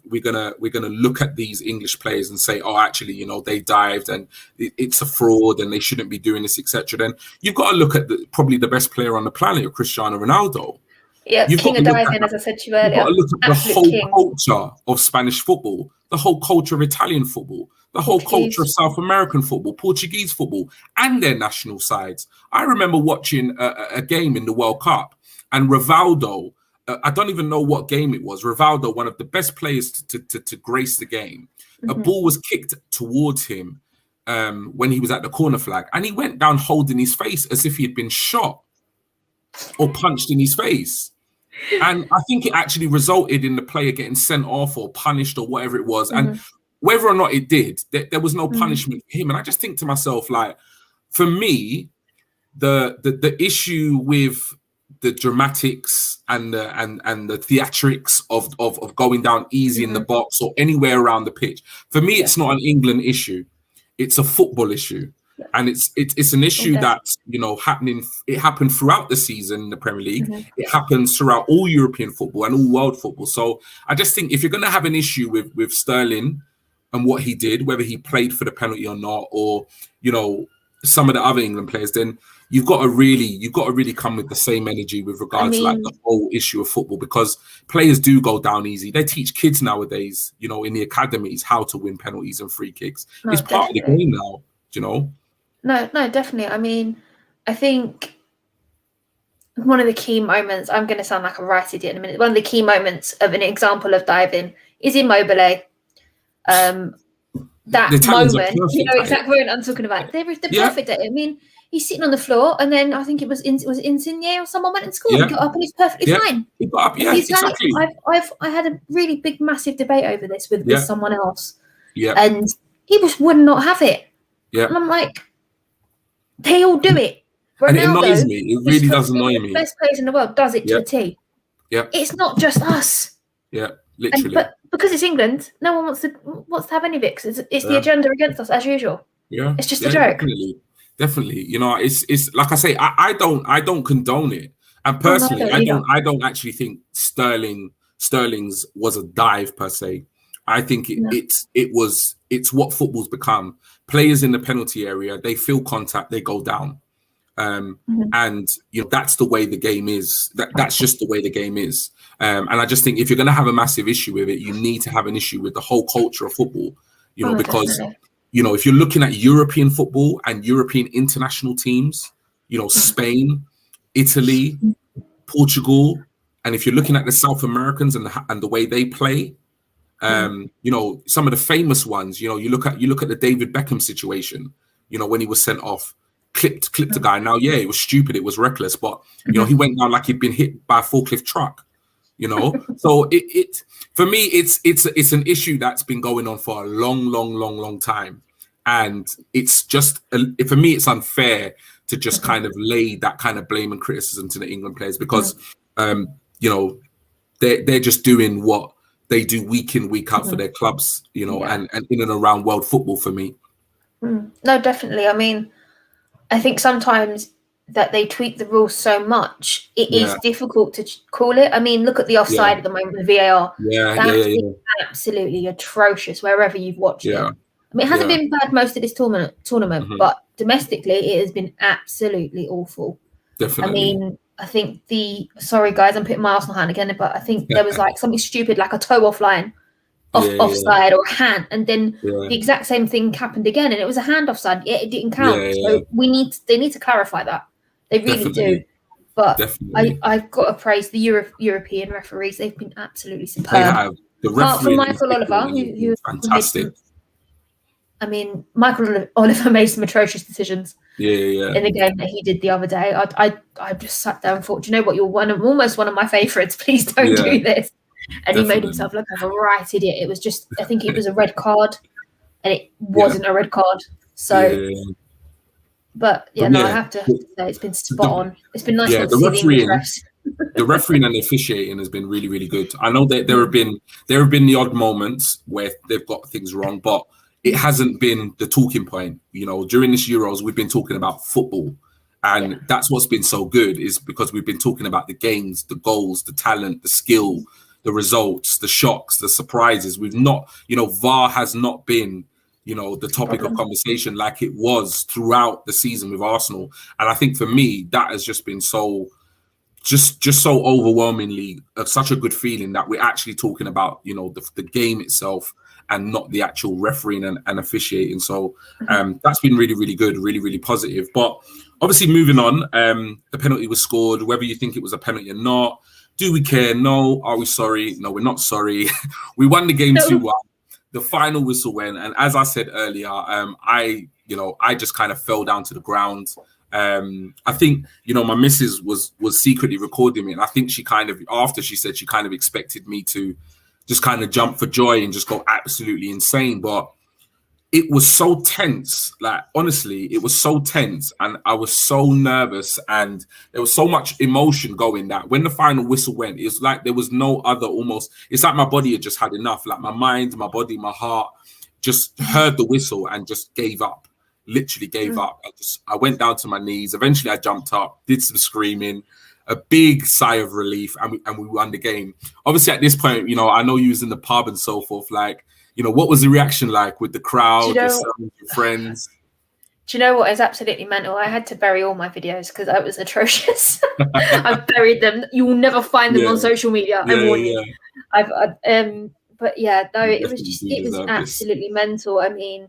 look at these English players and say, oh, actually, they dived and it's a fraud and they shouldn't be doing this, etc. Then you've got to look at probably the best player on the planet, Cristiano Ronaldo. Yeah, king of diving, as I said to you earlier. You've got to look at the whole culture of Spanish football, the whole culture of Italian football, the whole culture of South American football, Portuguese football, and their national sides. I remember watching a game in the World Cup, and Rivaldo, I don't even know what game it was. Rivaldo, one of the best players to grace the game, a ball was kicked towards him when he was at the corner flag, and he went down holding his face as if he had been shot or punched in his face. And I think it actually resulted in the player getting sent off or punished or whatever it was. And whether or not it did, there was no punishment for him. And I just think to myself, like, for me, the issue with the dramatics and the theatrics of going down easy in the box or anywhere around the pitch, for me, it's not an England issue. It's a football issue. And it's an issue that's happening. It happened throughout the season in the Premier League. It happens throughout all European football and all world football. So I just think if you're going to have an issue with Sterling and what he did, whether he played for the penalty or not, or some of the other England players, then you've got to really come with the same energy with regards to like the whole issue of football, because players do go down easy. They teach kids nowadays, in the academies, how to win penalties and free kicks. It's part of the game now, No, definitely. I mean, I think one of the key moments, I'm going to sound like a right idiot in a minute, one of the key moments of an example of diving is Immobile. That Italians are moment, perfect you know at exactly what I'm talking about. They're perfect at it. I mean, he's sitting on the floor, and then I think it was Insigne or someone went and scored. Yeah. He got up, and he's perfectly fine. He got up, exactly. I had a really big, massive debate over this with someone else, Yeah. and he just would not have it. Yeah. And I'm like, they all do it. Ronaldo, and it annoys me. It really does annoy me. Best players in the world does it to a T. Yeah. It's not just us. Yeah, literally. But because it's England, no one wants to have any of it. 'Cause it's the agenda against us as usual. Yeah, it's just a joke. Definitely. You know, it's like I say, I don't condone it, and personally, I don't actually think Sterling's was a dive per se. I think it's what football's become. Players in the penalty area, they feel contact, they go down. And you know, that's the way the game is. That's just the way the game is. And I just think if you're going to have a massive issue with it, you need to have an issue with the whole culture of football. You know, because you know, if you're looking at European football and European international teams, you know, Spain, Italy, Portugal, and if you're looking at the South Americans and the way they play, you know, some of the famous ones. You know, you look at the David Beckham situation. You know, when he was sent off. Clipped a guy. Now, it was stupid. It was reckless, but you know, he went down like he'd been hit by a forklift truck. You know, so it for me, it's an issue that's been going on for a long time, and it's just for me, it's unfair to just kind of lay that kind of blame and criticism to the England players because you know, they're just doing what they do week in, week out for their clubs. You know, and in and around world football for me. No, definitely. I mean, I think sometimes that they tweak the rules so much, it is difficult to call it. I mean, look at the offside at the moment with VAR. That's absolutely atrocious wherever you've watched it. I mean, it hasn't been bad most of this tournament, but domestically, it has been absolutely awful. Definitely. I mean, I think sorry guys, I'm putting my Arsenal hand again, but I think there was like something stupid, like a toe offline. Offside or a hand, and then the exact same thing happened again, and it was a hand offside. It didn't count. So they need to clarify that. They really do. But I've got to praise the European referees. They've been absolutely superb. They have. Apart from Michael Oliver, who fantastic. I mean, Michael Oliver made some atrocious decisions. In the game that he did the other day. I just sat there and thought, do you know what? You're almost one of my favourites. Please don't do this. And he made himself look like a right idiot. It was just, I think it was a red card, and it wasn't a red card. So, but I have to say it's been spot on. It's been nice to see the refs. The refereeing and the officiating has been really, really good. I know that there have been the odd moments where they've got things wrong, but it hasn't been the talking point. You know, during this Euros, we've been talking about football. And that's what's been so good, is because we've been talking about the games, the goals, the talent, the skill, the results, the shocks, the surprises. We've not, you know, VAR has not been, you know, the topic of conversation like it was throughout the season with Arsenal. And I think for me, that has just been so, just so overwhelmingly such a good feeling that we're actually talking about, you know, the game itself and not the actual refereeing and officiating. So that's been really, really good, really, really positive. But obviously moving on, the penalty was scored, whether you think it was a penalty or not. Do we care? No. Are we sorry? No, we're not sorry. We won the game 2-1. The final whistle went, and as I said earlier, I just kind of fell down to the ground. I think, you know, my missus was secretly recording me, and I think she kind of, after she said, she kind of expected me to just kind of jump for joy and just go absolutely insane. But it was so tense, like honestly, it was so tense, and I was so nervous, and there was so much emotion going that when the final whistle went, it was like there was no other, almost, it's like my body had just had enough. Like my mind, my body, my heart just heard the whistle and just gave up, literally gave up. I went down to my knees. Eventually I jumped up, did some screaming, a big sigh of relief, and we won the game. Obviously at this point, you know, I know you was in the pub and so forth, like, you know, what was the reaction like with the crowd, your friends? Do you know what is absolutely mental? I had to bury all my videos because I was atrocious. I buried them. You will never find them on social media. I warn you. But yeah, no, it was absolutely mental. I mean,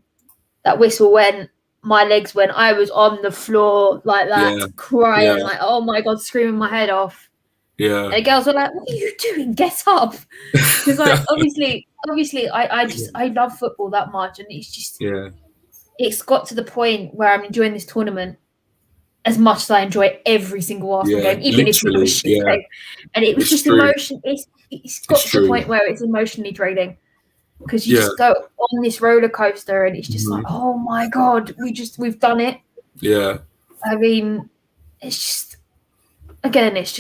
that whistle went, my legs went, I was on the floor like that, crying, like, oh my God, screaming my head off. Yeah. And the girls were like, what are you doing? Get up. Because like, obviously, obviously I love football that much, and it's just it's got to the point where I'm enjoying this tournament as much as I enjoy every single Arsenal game, even if we have a shit game. And it was just emotion. It's got to the point where it's emotionally draining because you just go on this roller coaster, and it's just like, oh my god, we've done it. Yeah. I mean, it's just. Again, it was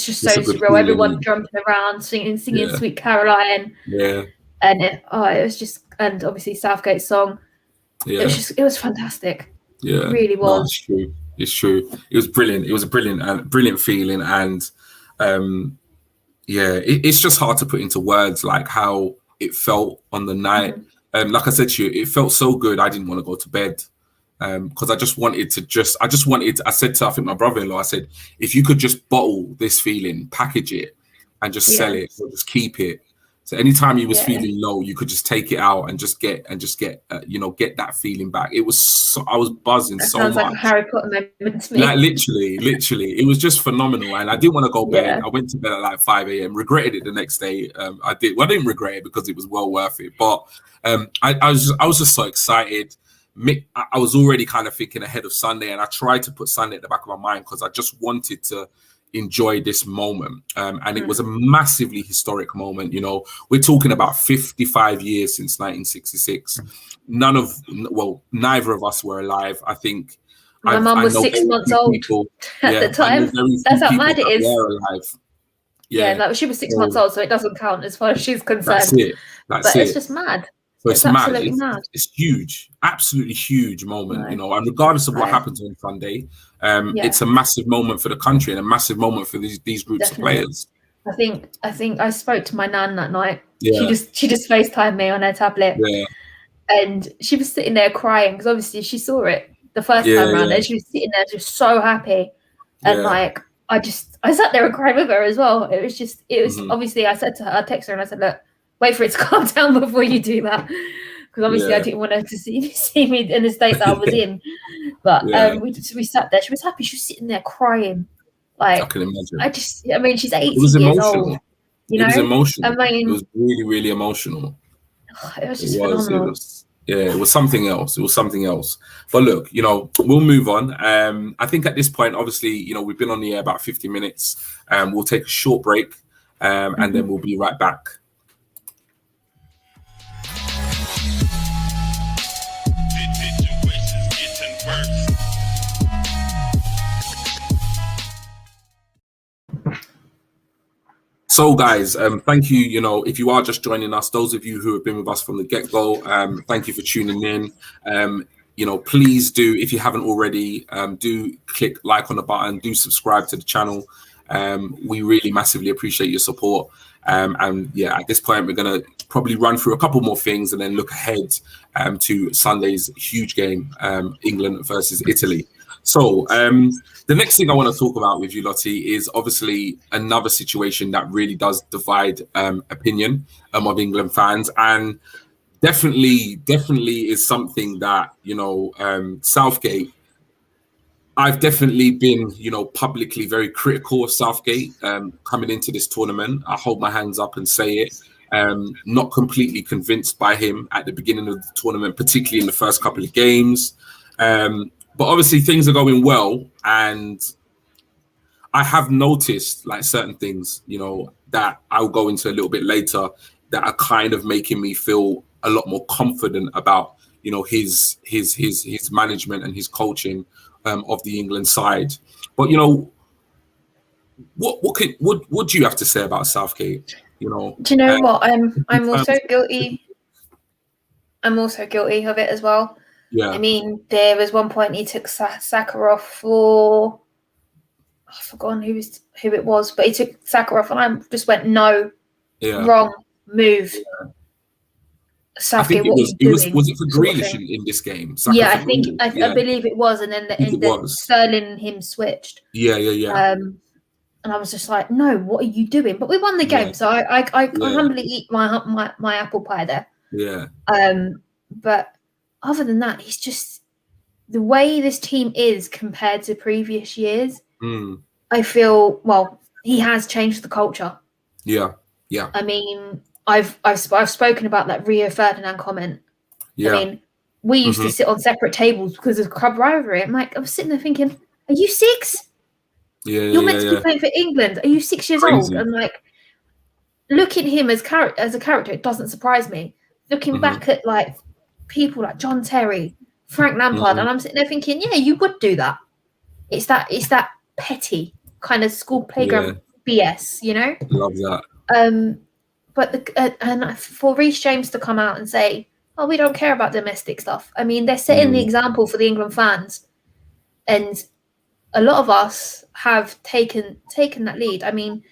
just so surreal. Feeling. Everyone jumping around, singing "Sweet Caroline." Yeah, and it was just, and obviously Southgate's song. Yeah, it was fantastic. Yeah, it really was. No, it's true. It was brilliant. It was a brilliant feeling, and it's just hard to put into words like how it felt on the night. Like I said to you, it felt so good. I didn't want to go to bed. Because I said to, I think my brother-in-law, I said, if you could just bottle this feeling, package it, and just sell it, or just keep it. So anytime you was feeling low, you could just take it out and just get get that feeling back. I was buzzing so much. Sounds like a Harry Potter moment to me. Like literally, it was just phenomenal. And I didn't want to go bed. I went to bed at like 5 a.m. Regretted it the next day. I didn't regret it because it was well worth it. But I was just so excited. I was already kind of thinking ahead of Sunday, and I tried to put Sunday at the back of my mind because I just wanted to enjoy this moment. And it was a massively historic moment. We're talking about 55 years since 1966. Neither of us were alive. I think my mum was 6 months old at the time. That's how mad it is. Alive. Yeah, she was 6 months old, so it doesn't count as far as she's concerned. That's it. It's just mad. So it's mad. It's huge, absolutely huge moment, and regardless of what happens on Sunday, it's a massive moment for the country and a massive moment for these groups of players. I think I spoke to my nan that night. Yeah. She just FaceTimed me on her tablet. Yeah. And she was sitting there crying because obviously she saw it the first time around, and she was sitting there just so happy. And like I sat there and cried with her as well. It was obviously I said to her, I texted her and I said, look, wait for it to calm down before you do that, because obviously I didn't want her to see me in the state that I was in. But we sat there. She was happy. She was sitting there crying. Like, I can imagine. I mean, she's 80 years old. It was emotional. I mean, it was really, really emotional. It was just phenomenal. It was something else. But look, we'll move on. I think at this point, obviously, we've been on the air about 50 minutes. We'll take a short break, and then we'll be right back. So guys, thank you. If you are just joining us, those of you who have been with us from the get-go, thank you for tuning in. Please do, if you haven't already, do click like on the button, do subscribe to the channel. We really massively appreciate your support. At this point, we're going to probably run through a couple more things and then look ahead to Sunday's huge game, England versus Italy. So the next thing I want to talk about with you, Lottie, is obviously another situation that really does divide opinion of England fans, and definitely is something that Southgate. I've definitely been publicly very critical of Southgate coming into this tournament. I hold my hands up and say it. Not completely convinced by him at the beginning of the tournament, particularly in the first couple of games. But obviously things are going well, and I have noticed like certain things, that I'll go into a little bit later, that are kind of making me feel a lot more confident about, his management and his coaching of the England side. But what do you have to say about Southgate? Do you know what? I'm also guilty. I'm also guilty of it as well. Yeah. I mean, there was one point he took Saka off for, I've forgotten who it was, but he took Saka off, and I just went, no, wrong move. Yeah. Southgate, I think was it for Grealish in this game? Saka I believe it was, and then Sterling and him switched. Yeah. And I was just like, no, what are you doing? But we won the game, so I humbly eat my apple pie there. Yeah. But other than that, he's just the way this team is compared to previous years. I feel he has changed the culture. Yeah. I mean, I've spoken about that Rio Ferdinand comment. Yeah. I mean, we used to sit on separate tables because of club rivalry. I'm like, I was sitting there thinking, are you 6? You're meant to be playing for England. Are you 6 years old? And like, looking at him as a character, it doesn't surprise me. Looking back at like people like John Terry, Frank Lampard, and I'm sitting there thinking, yeah, you would do that. It's that petty kind of school playground BS, you know. Love that. But and for Reece James to come out and say, "Oh, we don't care about domestic stuff." I mean, they're setting the example for the England fans, and a lot of us have taken that lead. I mean,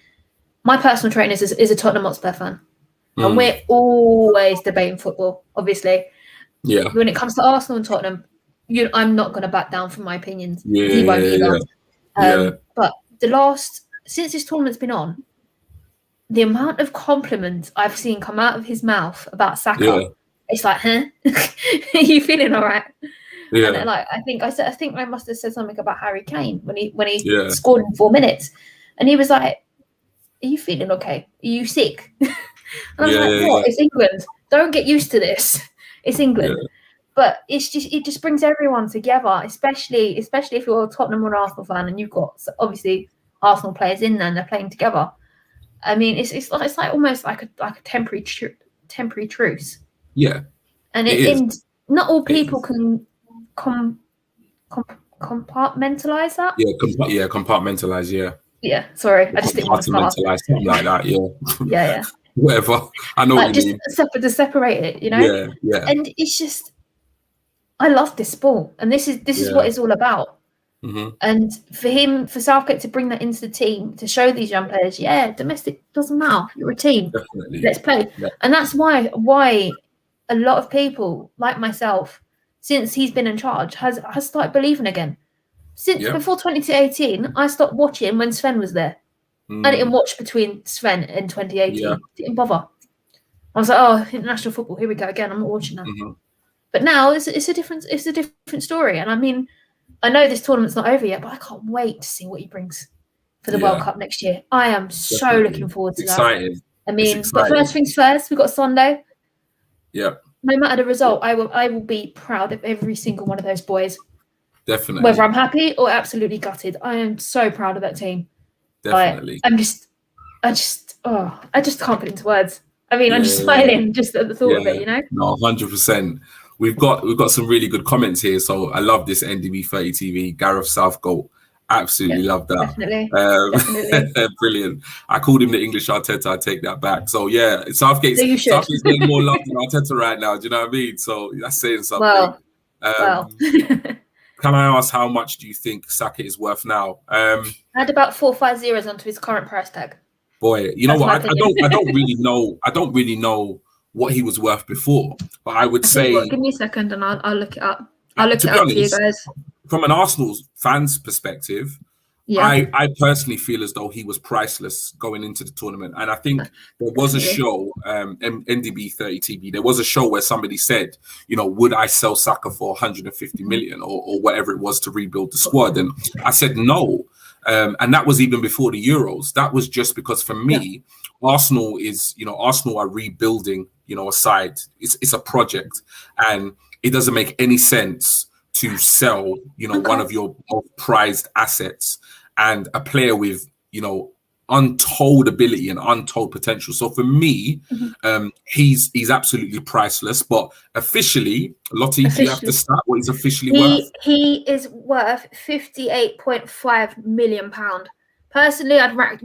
my personal trainer is a Tottenham Hotspur fan, and we're always debating football. Obviously, when it comes to Arsenal and Tottenham, I'm not going to back down from my opinions. He won't either. But since this tournament's been on, the amount of compliments I've seen come out of his mouth about Saka, it's like, huh? Are you feeling all right? Yeah. And like, I think I must have said something about Harry Kane when he scored in 4 minutes, and he was like, "Are you feeling okay? Are you sick?" And I was like, "What? It's England. Don't get used to this. It's England." Yeah. But it just brings everyone together, especially if you're a Tottenham or Arsenal fan, and you've got obviously Arsenal players in there and they're playing together. I mean, it's like almost like a temporary truce. Yeah, and not all people can compartmentalize that. Yeah, compartmentalize. Yeah. Yeah. Sorry, I just didn't want to compartmentalize something like that. Yeah. Yeah. Whatever. I know what you mean. To separate it, you know. Yeah. And it's just, I love this sport, and this is what it's all about. And for Southgate to bring that into the team, to show these young players, domestic doesn't matter. You're a team. Definitely. Let's play. Yeah. And that's why a lot of people like myself, since he's been in charge, has started believing again. Before 2018, I stopped watching when Sven was there. I didn't watch between Sven and 2018. Yeah. Didn't bother. I was like, oh, international football, here we go again. I'm not watching that. But now it's a different story. And I mean, I know this tournament's not over yet, but I can't wait to see what he brings for the World Cup next year. I am so looking forward to that. I mean, but first things first, we've got Sunday. Yeah. No matter the result, I will be proud of every single one of those boys. Definitely. Whether I'm happy or absolutely gutted, I am so proud of that team. Definitely. I just can't put it into words. I mean, I'm just smiling just at the thought of it, you know? No, 100%. We've got some really good comments here. So I love this NDB 30 TV. Gareth Southgate. Absolutely love that. Definitely. Brilliant. I called him the English Arteta. I take that back. So yeah, Southgate's getting more love than Arteta right now. Do you know what I mean? So that's saying something. Well. Can I ask how much do you think Saka is worth now? Add about 4 or 5 zeros onto his current price tag. Boy, you know what? I don't really know. I don't really know what he was worth before, but I would say. Give me a second, and I'll look it up. I'll look it up for you guys. From an Arsenal fan's perspective, I personally feel as though he was priceless going into the tournament. And I think there was a show, NDB 30 TV, there was a show where somebody said, you know, would I sell Saka for 150 million or whatever it was to rebuild the squad? And I said no. And that was even before the Euros. That was just because for me, Arsenal are rebuilding, a side. It's a project, and it doesn't make any sense to sell, one of your most prized assets and a player with, untold ability and untold potential. So for me, he's absolutely priceless. But officially, Lottie, do you have to start what he's officially worth? He is worth £58.5 million. Personally, I'd whack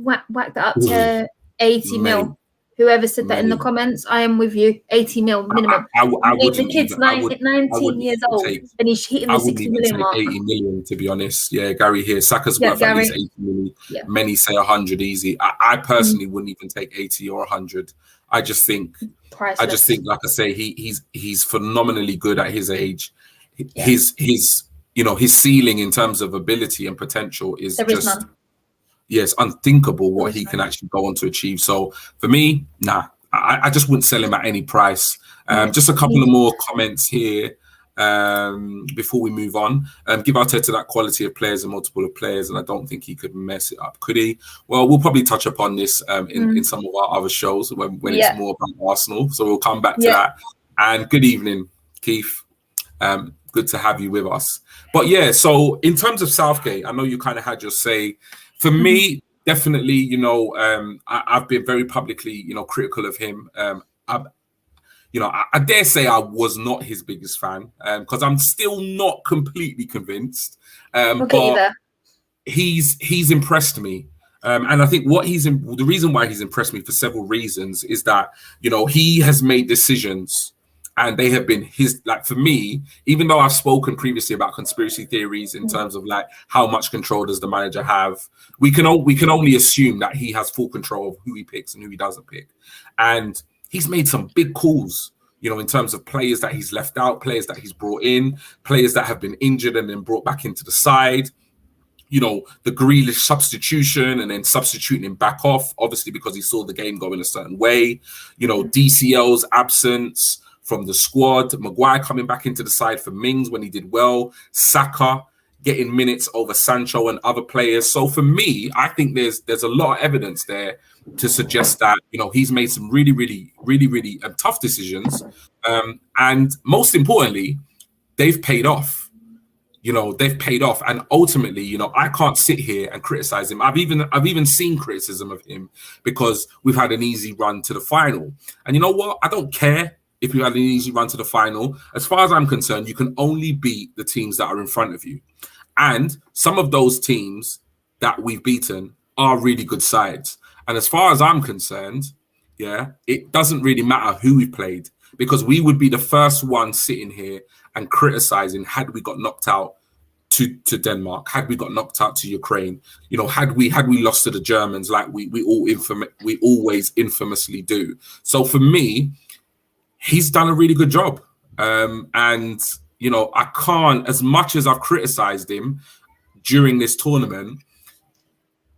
that up to 80 mil. Whoever said that in the comments, I am with you. 80 mil minimum. I wouldn't. The kid's 19 years old, and he's hitting the 60 million mark. 80 million, to be honest. Yeah, Gary here. Saka's worth at least 80 million. Yeah. Many say 100 easy. I personally wouldn't even take 80 or 100. I just think, like I say, he's phenomenally good at his age. Yeah. His ceiling in terms of ability and potential is just. Yes, unthinkable what he can actually go on to achieve. So for me, I just wouldn't sell him at any price. Just a couple of more comments here. before we move on. Give Arteta to that quality of players and multiple of players, and I don't think he could mess it up, could he? Well, we'll probably touch upon this in some of our other shows when it's more about Arsenal. So we'll come back to that. And good evening, Keith. Good to have you with us. But yeah, so in terms of Southgate, I know you kind of had your say. For me, definitely, you know, I've been very publicly, you know, critical of him. I dare say I was not his biggest fan because I'm still not completely convinced. But he's impressed me. And I think the reason why he's impressed me for several reasons is that, you know, he has made decisions and they have been his, like, for me, even though I've spoken previously about conspiracy theories in terms of like how much control does the manager have, we can only assume that he has full control of who he picks and who he doesn't pick. And he's made some big calls, you know, in terms of players that he's left out, players that he's brought in, players that have been injured and then brought back into the side. You know, the Grealish substitution and then substituting him back off, obviously because he saw the game going a certain way. You know, DCL's absence from the squad, Maguire coming back into the side for Mings when he did well, Saka getting minutes over Sancho and other players. So for me, I think there's a lot of evidence there to suggest that, you know, he's made some really tough decisions. And most importantly, they've paid off. You know, they've paid off. And ultimately, you know, I can't sit here and criticize him. I've even seen criticism of him because we've had an easy run to the final. And you know what? I don't care if you had an easy run to the final. As far as I'm concerned, you can only beat the teams that are in front of you. And some of those teams that we've beaten are really good sides. And as far as I'm concerned, yeah, it doesn't really matter who we played because we would be the first one sitting here and criticizing had we got knocked out to Denmark, had we got knocked out to Ukraine, you know, had we lost to the Germans like we always infamously do. So for me, he's done a really good job. And, you know, I can't, as much as I've criticized him during this tournament,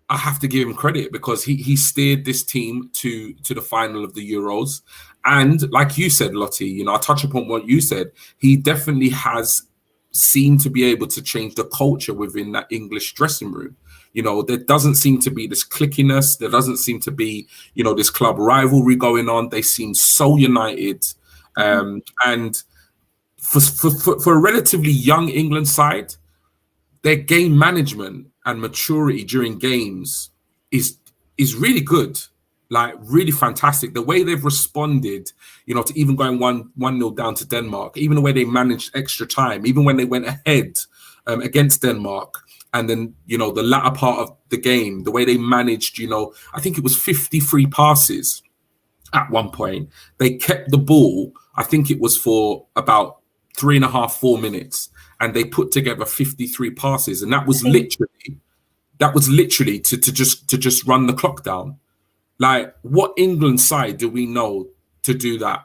I have to give him credit because he steered this team to the final of the Euros. And like you said, Lottie, you know, I'll touch upon what you said. He definitely has seemed to be able to change the culture within that English dressing room. You know, there doesn't seem to be this clickiness. There doesn't seem to be, you know, this club rivalry going on. They seem so united. And for a relatively young England side, their game management and maturity during games is really good, like really fantastic. The way they've responded, you know, to even going 1-0 down to Denmark, even the way they managed extra time, even when they went ahead against Denmark. And then, you know, the latter part of the game, the way they managed, you know, I think it was 53 passes at one point. They kept the ball, I think it was for about 3.5-4 minutes, and they put together 53 passes, and that was literally to just run the clock down. Like, what England side do we know to do that?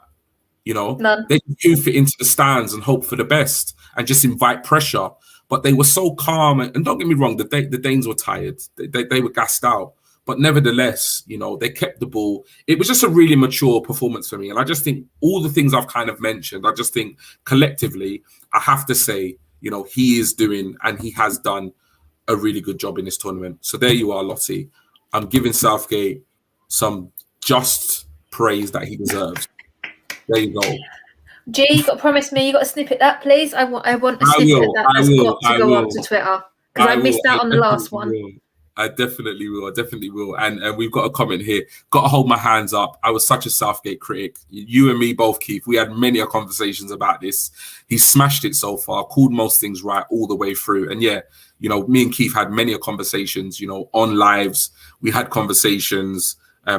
You know, None. They goof it into the stands and hope for the best and just invite pressure. But they were so calm, and don't get me wrong, the Danes were tired. They were gassed out. But nevertheless, you know, they kept the ball. It was just a really mature performance for me. And I just think all the things I've kind of mentioned, I just think collectively, I have to say, you know, he is doing and he has done a really good job in this tournament. So there you are, Lottie. I'm giving Southgate some just praise that he deserves. There you go. G, you got to promise me, you got to snippet that, please. I want a snippet that's got to go on to Twitter because I missed out on the last one. I definitely will. And we've got a comment here. Got to hold my hands up. I was such a Southgate critic. You and me both, Keith. We had many conversations about this. He smashed it so far, called most things right all the way through. And yeah, you know, me and Keith had many conversations, you know, on lives. We had conversations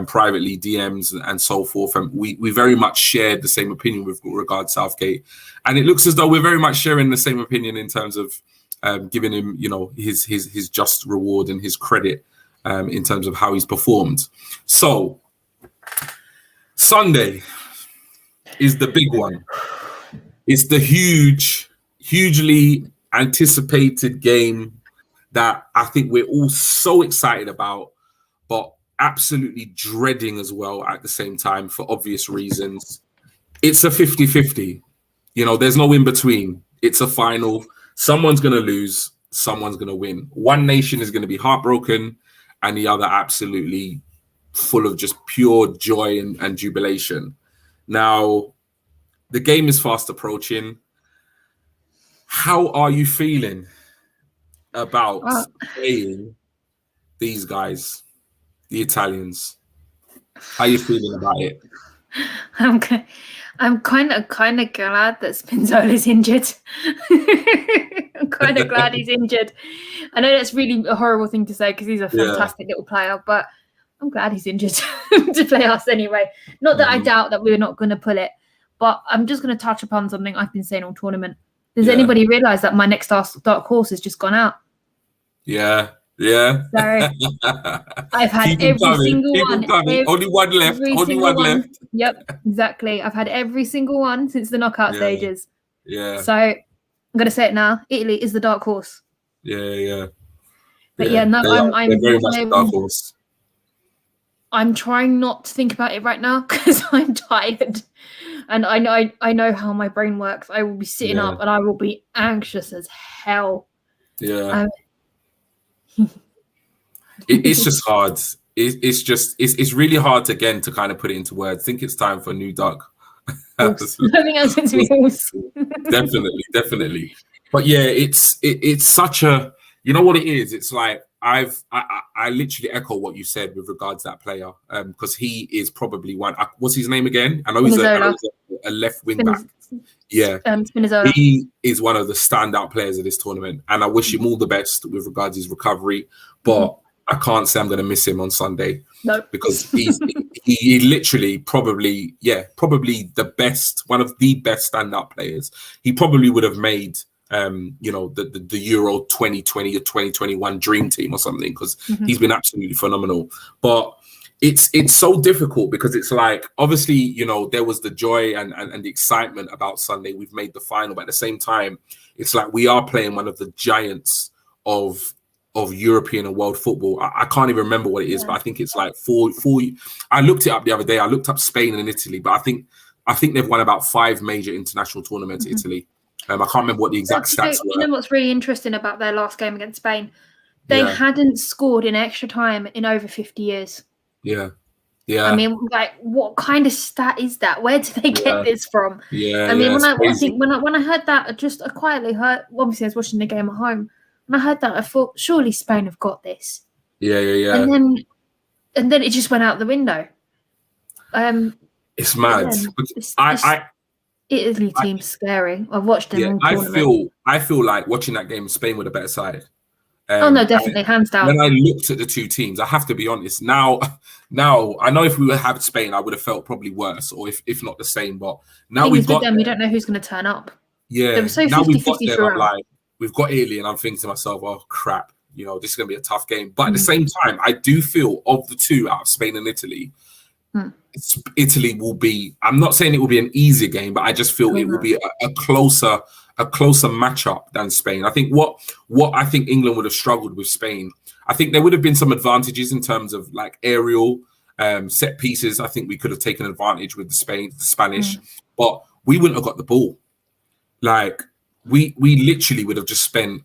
privately, DMs and so forth. And we very much shared the same opinion with regard to Southgate. And it looks as though we're very much sharing the same opinion in terms of giving him, you know, his just reward and his credit in terms of how he's performed. So Sunday is the big one. It's the hugely anticipated game that I think we're all so excited about, but absolutely dreading as well at the same time for obvious reasons. It's a 50-50. You know, there's no in between. It's a final. Someone's going to lose. Someone's going to win. One nation is going to be heartbroken and the other absolutely full of just pure joy and jubilation. Now, the game is fast approaching. How are you feeling about playing these guys, the Italians? How are you feeling about it? I'm kind of glad that Spinzola's injured. I'm kind of glad he's injured. I know that's really a horrible thing to say because he's a fantastic little player, but I'm glad he's injured to play us anyway. Not that I doubt that we're not going to pull it, but I'm just going to touch upon something I've been saying all tournament. Does anybody realise that my next dark horse has just gone out? Yeah. So I've had every single one. Only one left. Only one left. Yep, exactly. I've had every single one since the knockout stages. Yeah. So I'm going to say it now. Italy is the dark horse. Yeah. But I'm very much the dark horse. I'm trying not to think about it right now because I'm tired. And I know how my brain works. I will be sitting up and I will be anxious as hell. Yeah. It's just hard. It's really hard again to kind of put it into words. I think it's time for a new duck. I think I said to be horse. Definitely. But yeah, it's such a, you know what it is? It's like I literally echo what you said with regards to that player, because he is probably one. What's his name again? I know he's a left wing back. Yeah, Spinazzola. He is one of the standout players of this tournament, and I wish him all the best with regards to his recovery. But I can't say I'm going to miss him on Sunday. No, because he literally probably the best, one of the best standout players. He probably would have made the Euro 2020 or 2021 dream team or something, because he's been absolutely phenomenal. But it's so difficult because it's like, obviously, there was the joy and the excitement about Sunday. We've made the final, but at the same time, it's like we are playing one of the giants of European and world football. I can't even remember what it is, but I think it's like four. I looked it up the other day. I looked up Spain and Italy, but I think they've won about 5 major international tournaments. Italy. I can't remember what the exact stats were. You know what's really interesting about their last game against Spain? They hadn't scored in extra time in over 50 years. Yeah. I mean, like, what kind of stat is that? Where do they get this from? Yeah. I mean, when I heard that, I quietly heard. Obviously, I was watching the game at home. When I heard that, I thought, surely Spain have got this. Yeah. And then it just went out the window. It's mad. Italy team's scary. I've watched them. I feel like watching that game, Spain were the better side. Oh no, definitely, hands down. When I looked at the two teams, I have to be honest. Now I know if we would have Spain, I would have felt probably worse, or if not the same. But now we've got them. We don't know who's going to turn up. Yeah, they were so now 50-50 throughout. Like, we've got Italy, and I'm thinking to myself, oh crap, this is going to be a tough game. But at the same time, I do feel of the two out of Spain and Italy, Italy will be. I'm not saying it will be an easier game, but I just feel it will be a closer matchup than Spain. I think what I think England would have struggled with Spain. I think there would have been some advantages in terms of like aerial set pieces. I think we could have taken advantage with the Spanish, but we wouldn't have got the ball. Like we literally would have just spent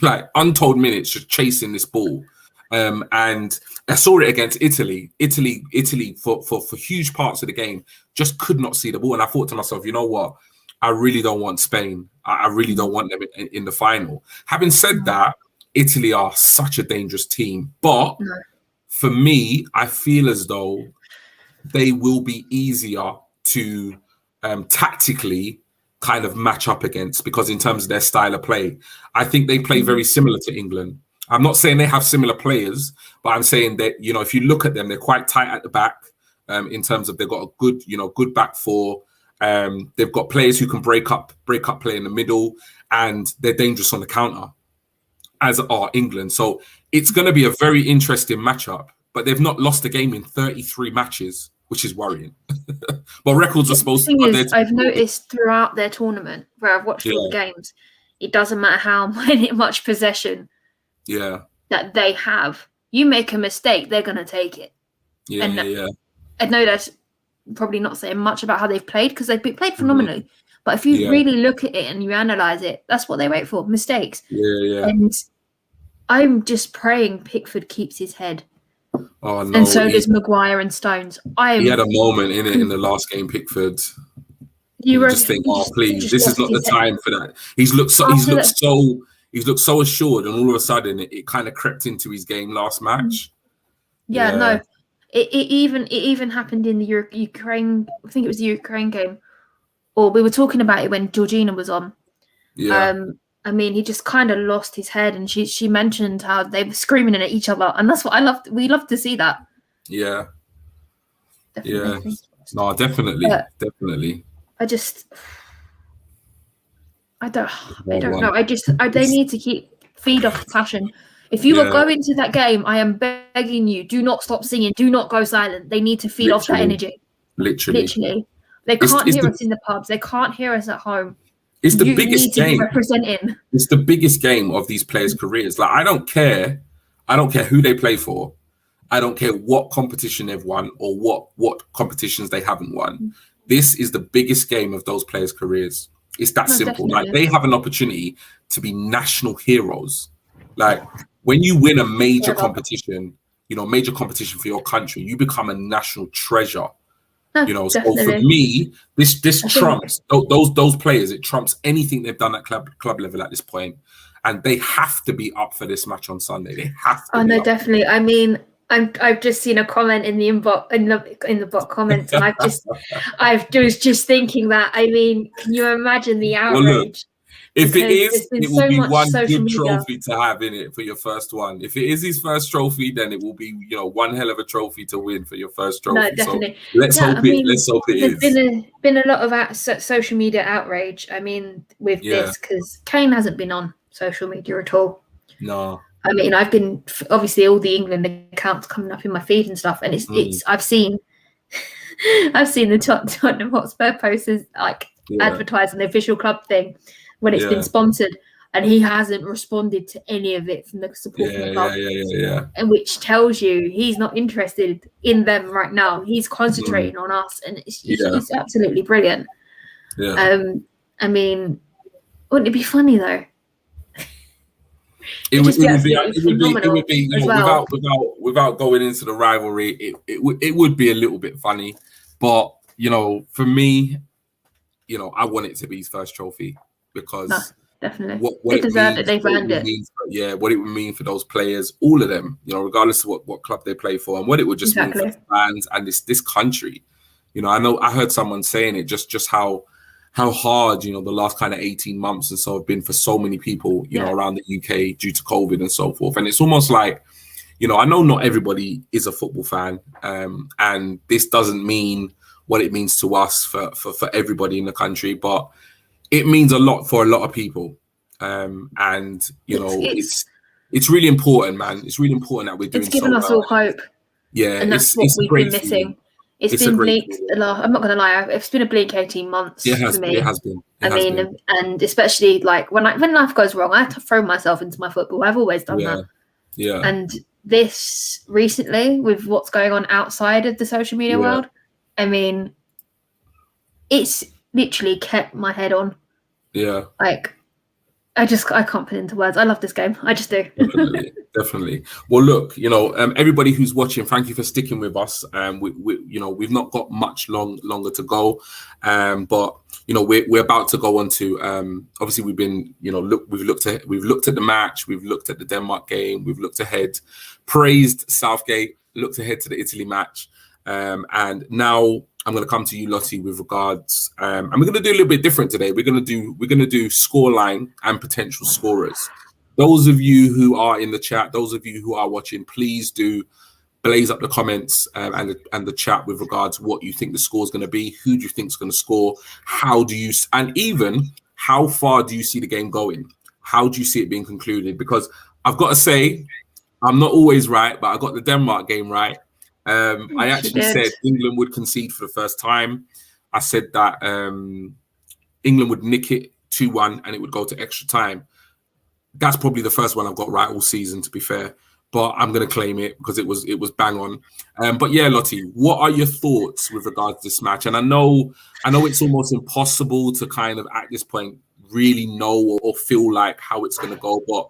like untold minutes just chasing this ball. And I saw it against Italy. Italy for huge parts of the game just could not see the ball. And I thought to myself, you know what? I really don't want Spain. I really don't want them in the final. Having said that, Italy are such a dangerous team. But for me, I feel as though they will be easier to tactically kind of match up against, because in terms of their style of play, I think they play very similar to England. I'm not saying they have similar players, but I'm saying that, if you look at them, they're quite tight at the back in terms of they've got a good back four. They've got players who can break up play in the middle, and they're dangerous on the counter, as are England. So it's going to be a very interesting matchup, but they've not lost a game in 33 matches, which is worrying. But records are supposed to... I've noticed throughout their tournament, where I've watched all the games, it doesn't matter how much possession that they have. You make a mistake, they're going to take it. I know that's probably not saying much about how they've played, because they've played phenomenally. But if you really look at it and you analyse it, that's what they wait for, mistakes. Yeah. And I'm just praying Pickford keeps his head. Oh no! And so does Maguire and Stones. He had a moment in the last game, Pickford. You just think, oh please, this is not the time for that. He's looked so assured, and all of a sudden it kind of crept into his game last match. Yeah. No, it even happened in the Ukraine. I think it was the Ukraine game, or we were talking about it when Georgina was on. Yeah. I mean, he just kind of lost his head, and she mentioned how they were screaming at each other, and that's what I loved. We love to see that. Yeah. Definitely. Yeah. No, definitely. I don't know. They need to feed off passion. If you are going to that game, I am begging you, do not stop singing. Do not go silent. They need to feed off that energy. Literally. They can't hear us in the pubs. They can't hear us at home. It's the biggest game. Representing. It's the biggest game of these players' careers. Like, I don't care who they play for. I don't care what competition they've won or what competitions they haven't won. This is the biggest game of those players' careers. It's that simple. Definitely. Like, they have an opportunity to be national heroes. Like, when you win a major competition, major competition for your country, you become a national treasure. So for me, this trumps those players. It trumps anything they've done at club level at this point, and they have to be up for this match on Sunday. They have to. Oh no, definitely. I mean, I've just seen a comment in the inbox in the bot comments, and I was just thinking that. I mean, can you imagine the outrage? Well, look, if it is, it will be one good media trophy to have in it for your first one. If it is his first trophy, then it will be, one hell of a trophy to win for your first trophy. No, definitely. So let's hope it is. There's been a lot of social media outrage. I mean, with this, because Kane hasn't been on social media at all. No. I mean, I've been obviously all the England accounts coming up in my feed and stuff, and it's I've seen the Tottenham Hotspur posters advertising the official club thing when it's been sponsored, and he hasn't responded to any of it from the support from the club. Yeah. And which tells you he's not interested in them right now. He's concentrating on us, and it's absolutely brilliant. Yeah. I mean, wouldn't it be funny though? It would be without going into the rivalry. It would be a little bit funny, but for me, I want it to be his first trophy because definitely what they deserve it. They've earned it. What it would mean for those players, all of them, regardless of what club they play for, and what it would just mean for fans and this country. I heard someone saying it just how hard, the last kind of 18 months and so have been for so many people, around the UK due to COVID and so forth. And it's almost like, I know not everybody is a football fan, and this doesn't mean what it means to us for everybody in the country, but it means a lot for a lot of people. And, it's really important, man. It's really important that we're doing. It's given us all hope. Yeah. And that's what we've been missing. It's been bleak. I'm not going to lie. It's been a bleak 18 months for me. It has been. And especially like when life goes wrong, I have to throw myself into my football. I've always done that. Yeah. And this recently, with what's going on outside of the social media world, I mean, it's literally kept my head on. Yeah. Like, I can't put it into words. I love this game. I just do. Definitely. Well, look, everybody who's watching, thank you for sticking with us. We've not got much longer to go, but we're about to go on to. Obviously, we've been, we've looked at the match, we've looked at the Denmark game, we've looked ahead, praised Southgate, looked ahead to the Italy match, and now I'm going to come to you, Lottie, with regards, and we're going to do a little bit different today. We're going to do scoreline and potential scorers. Those of you who are in the chat, those of you who are watching, please do blaze up the comments and the chat with regards to what you think the score is going to be, who do you think is going to score, and even how far do you see the game going? How do you see it being concluded? Because I've got to say, I'm not always right, but I got the Denmark game right. I actually said England would concede for the first time. I said that England would nick it 2-1 and it would go to extra time. That's probably the first one I've got right all season, to be fair. but I'm going to claim it because it was bang on. But yeah, Lottie, what are your thoughts with regards to this match? And I know it's almost impossible to kind of at this point really know or feel like how it's going to go, but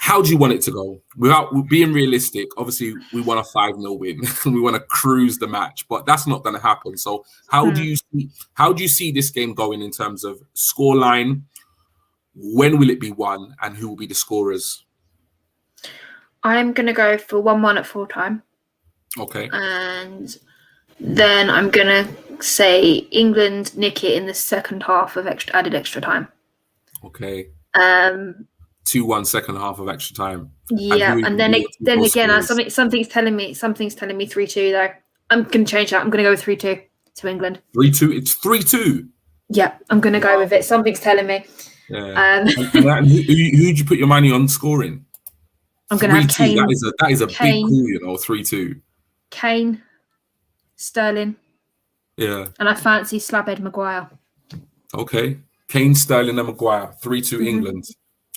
how do you want it to go? Without being realistic, obviously we want a 5-0 win. We want to cruise the match, but that's not going to happen. So how do you see this game going in terms of scoreline? When will it be won, and who will be the scorers? I'm going to go for 1-1 at full time. Okay. And then I'm going to say England nick it in the second half of added extra time. Okay. 2-1 second half of extra time. Yeah, and then again, something's telling me 3-2 though. I'm going to change that. I'm going to go with 3-2 to England. 3-2. It's 3-2. Yeah, I'm going to go with it. Something's telling me. Yeah. Who'd you put your money on scoring? I'm going to have Kane. That is a big call, 3-2. Kane, Sterling. Yeah. And I fancy Slabhead Maguire. Okay. Kane, Sterling, and Maguire. 3-2 England.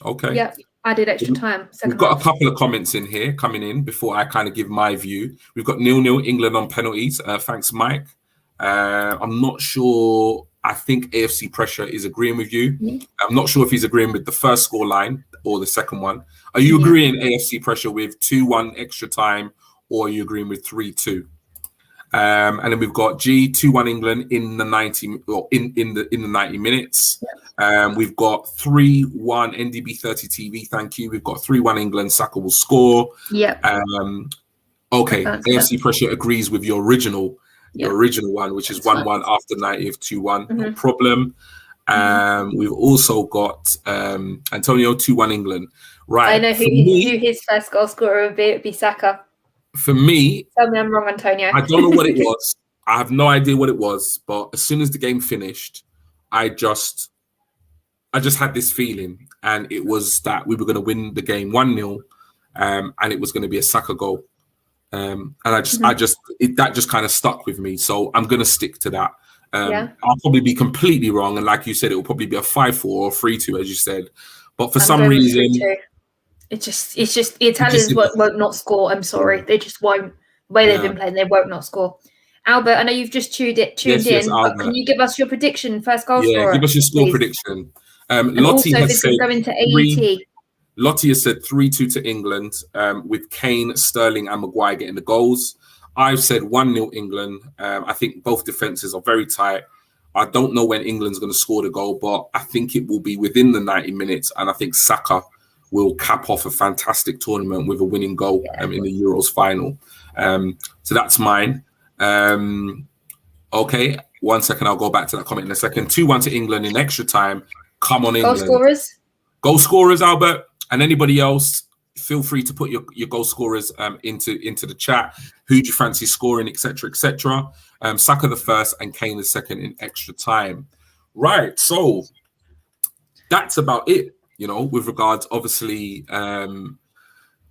Okay. Yeah. Added extra time. We've got a couple of comments in here coming in before I kind of give my view. We've got 0-0 England on penalties. Thanks, Mike. I'm not sure. I think AFC Pressure is agreeing with you. Mm-hmm. I'm not sure if he's agreeing with the first score line or the second one. Are you agreeing AFC Pressure with 2-1 extra time, or are you agreeing with 3-2? And then we've got G 2-1 England in the 90 or in the 90 minutes. We've got 3-1 NDB 30 TV. Thank you. We've got 3-1 England. Saka will score. Yeah. Okay. AFC Pressure agrees with your original one, which is 1-1 after 90th 2-1. No problem. We've also got Antonio 2-1 England. Right. I know who his first goal scorer would be. It would be Saka. For me, tell me I'm wrong, Antonio. I don't know what it was. I have no idea what it was. But as soon as the game finished, I just had this feeling, and it was that we were going to win the game 1-0, and it was going to be a Saka goal. And that just kind of stuck with me. So I'm going to stick to that. I'll probably be completely wrong, and like you said, it will probably be a 5-4 or 3-2, as you said. But for some reason, it's just the Italians won't not score. I'm sorry, they just won't. The way they've been playing, they won't not score. Albert, I know you've just tuned in. But can you give us your prediction? First goal scorer. Yeah, give us your score prediction. Lottie has said going to AET. Lottie has said 3-2 to England, with Kane, Sterling, and Maguire getting the goals. I've said 1-0 England. I think both defenses are very tight. I don't know when England's going to score the goal, but I think it will be within the 90 minutes, and I think Saka will cap off a fantastic tournament with a winning goal in the Euros final. So that's mine. Okay, 1 second. I'll go back to that comment in a second. 2-1 to England in extra time. Come on, England. Goal scorers, Albert, and anybody else. Feel free to put your goal scorers into the chat. Who do you fancy scoring, etc., etc. Saka the first and Kane the second in extra time. Right, so that's about it. With regards, obviously,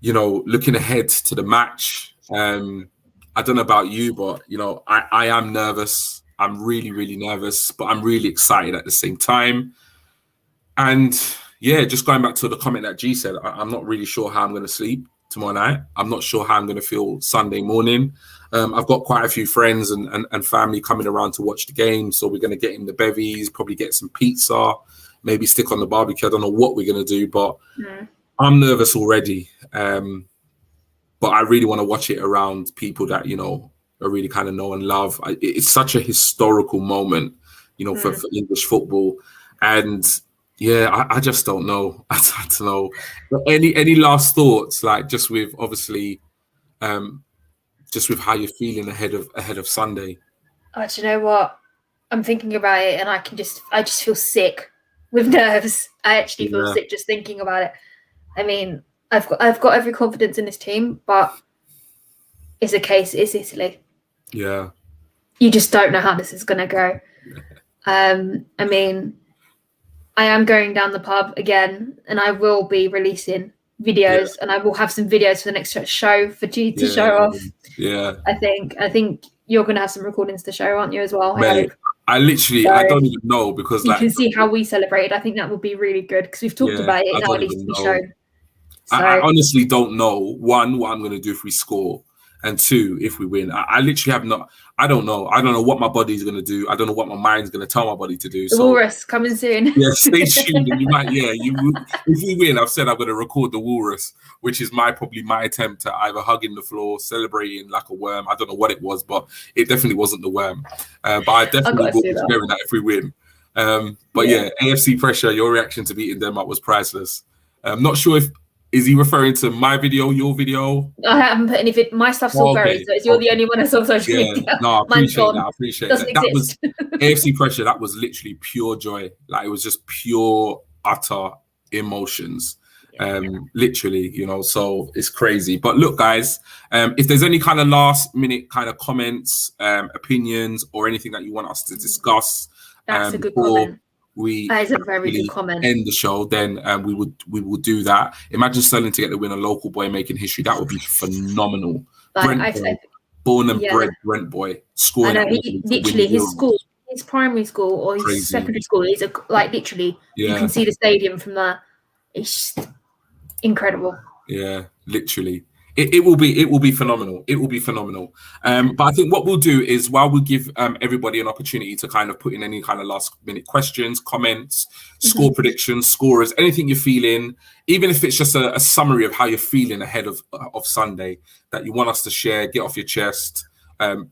looking ahead to the match. I don't know about you, but I am nervous. I'm really, really nervous, but I'm really excited at the same time. And yeah, just going back to the comment that G said, I'm not really sure how I'm going to sleep tomorrow night. I'm not sure how I'm going to feel Sunday morning. I've got quite a few friends and family coming around to watch the game, so we're going to get in the bevies, probably get some pizza, maybe stick on the barbecue. I don't know what we're going to do, but I'm nervous already. But I really want to watch it around people that, I really kind of know and love. It's such a historical moment, for English football. And yeah, I just don't know. I don't know. But any last thoughts, like just with obviously, just with how you're feeling ahead of Sunday? Oh, do you know what? I'm thinking about it, and I just feel sick with nerves. I actually feel sick just thinking about it. I mean, I've got every confidence in this team, but it's Italy. Yeah. You just don't know how this is going to go. I mean, I am going down the pub again, and I will be releasing videos, and I will have some videos for the next show for G to show off. Yeah. I think you're going to have some recordings to show, aren't you, as well? Mate, I don't even know, because you can see how we celebrated. I think that would be really good, because we've talked about it, and now at least we show. I honestly don't know, one, what I'm going to do if we score, and two, if we win. I literally have not. I don't know. I don't know what my body's going to do. I don't know what my mind's going to tell my body to do. The walrus coming soon. Yeah, stay tuned. And you might, if we win, I've said I'm going to record the walrus, which is probably my attempt at either hugging the floor, celebrating like a worm. I don't know what it was, but it definitely wasn't the worm. But I definitely will be sharing that if we win. But yeah, AFC pressure. Your reaction to beating Denmark was priceless. I'm not sure if. Is he referring to my video, your video? I haven't put any video. My stuff's all buried, so you're the only one that's on social media. No, I appreciate that. I appreciate that. That was exist. AFC pressure. That was literally pure joy. Like, it was just pure, utter emotions. Literally, so it's crazy. But look, guys, if there's any kind of last minute kind of comments, opinions, or anything that you want us to discuss, that's a good comment. That is a very good comment. End the show, then we will do that. Imagine Sterling to get the win, a local boy making history. That would be phenomenal. Born and bred Brent boy, scoring. I know, literally his primary school or his secondary school is literally. You can see the stadium from there. It's just incredible. Yeah, literally. It will be phenomenal. It will be phenomenal. But I think what we'll do is, while we give everybody an opportunity to kind of put in any kind of last minute questions, comments, score predictions, scorers, anything you're feeling, even if it's just a summary of how you're feeling ahead of Sunday that you want us to share, get off your chest.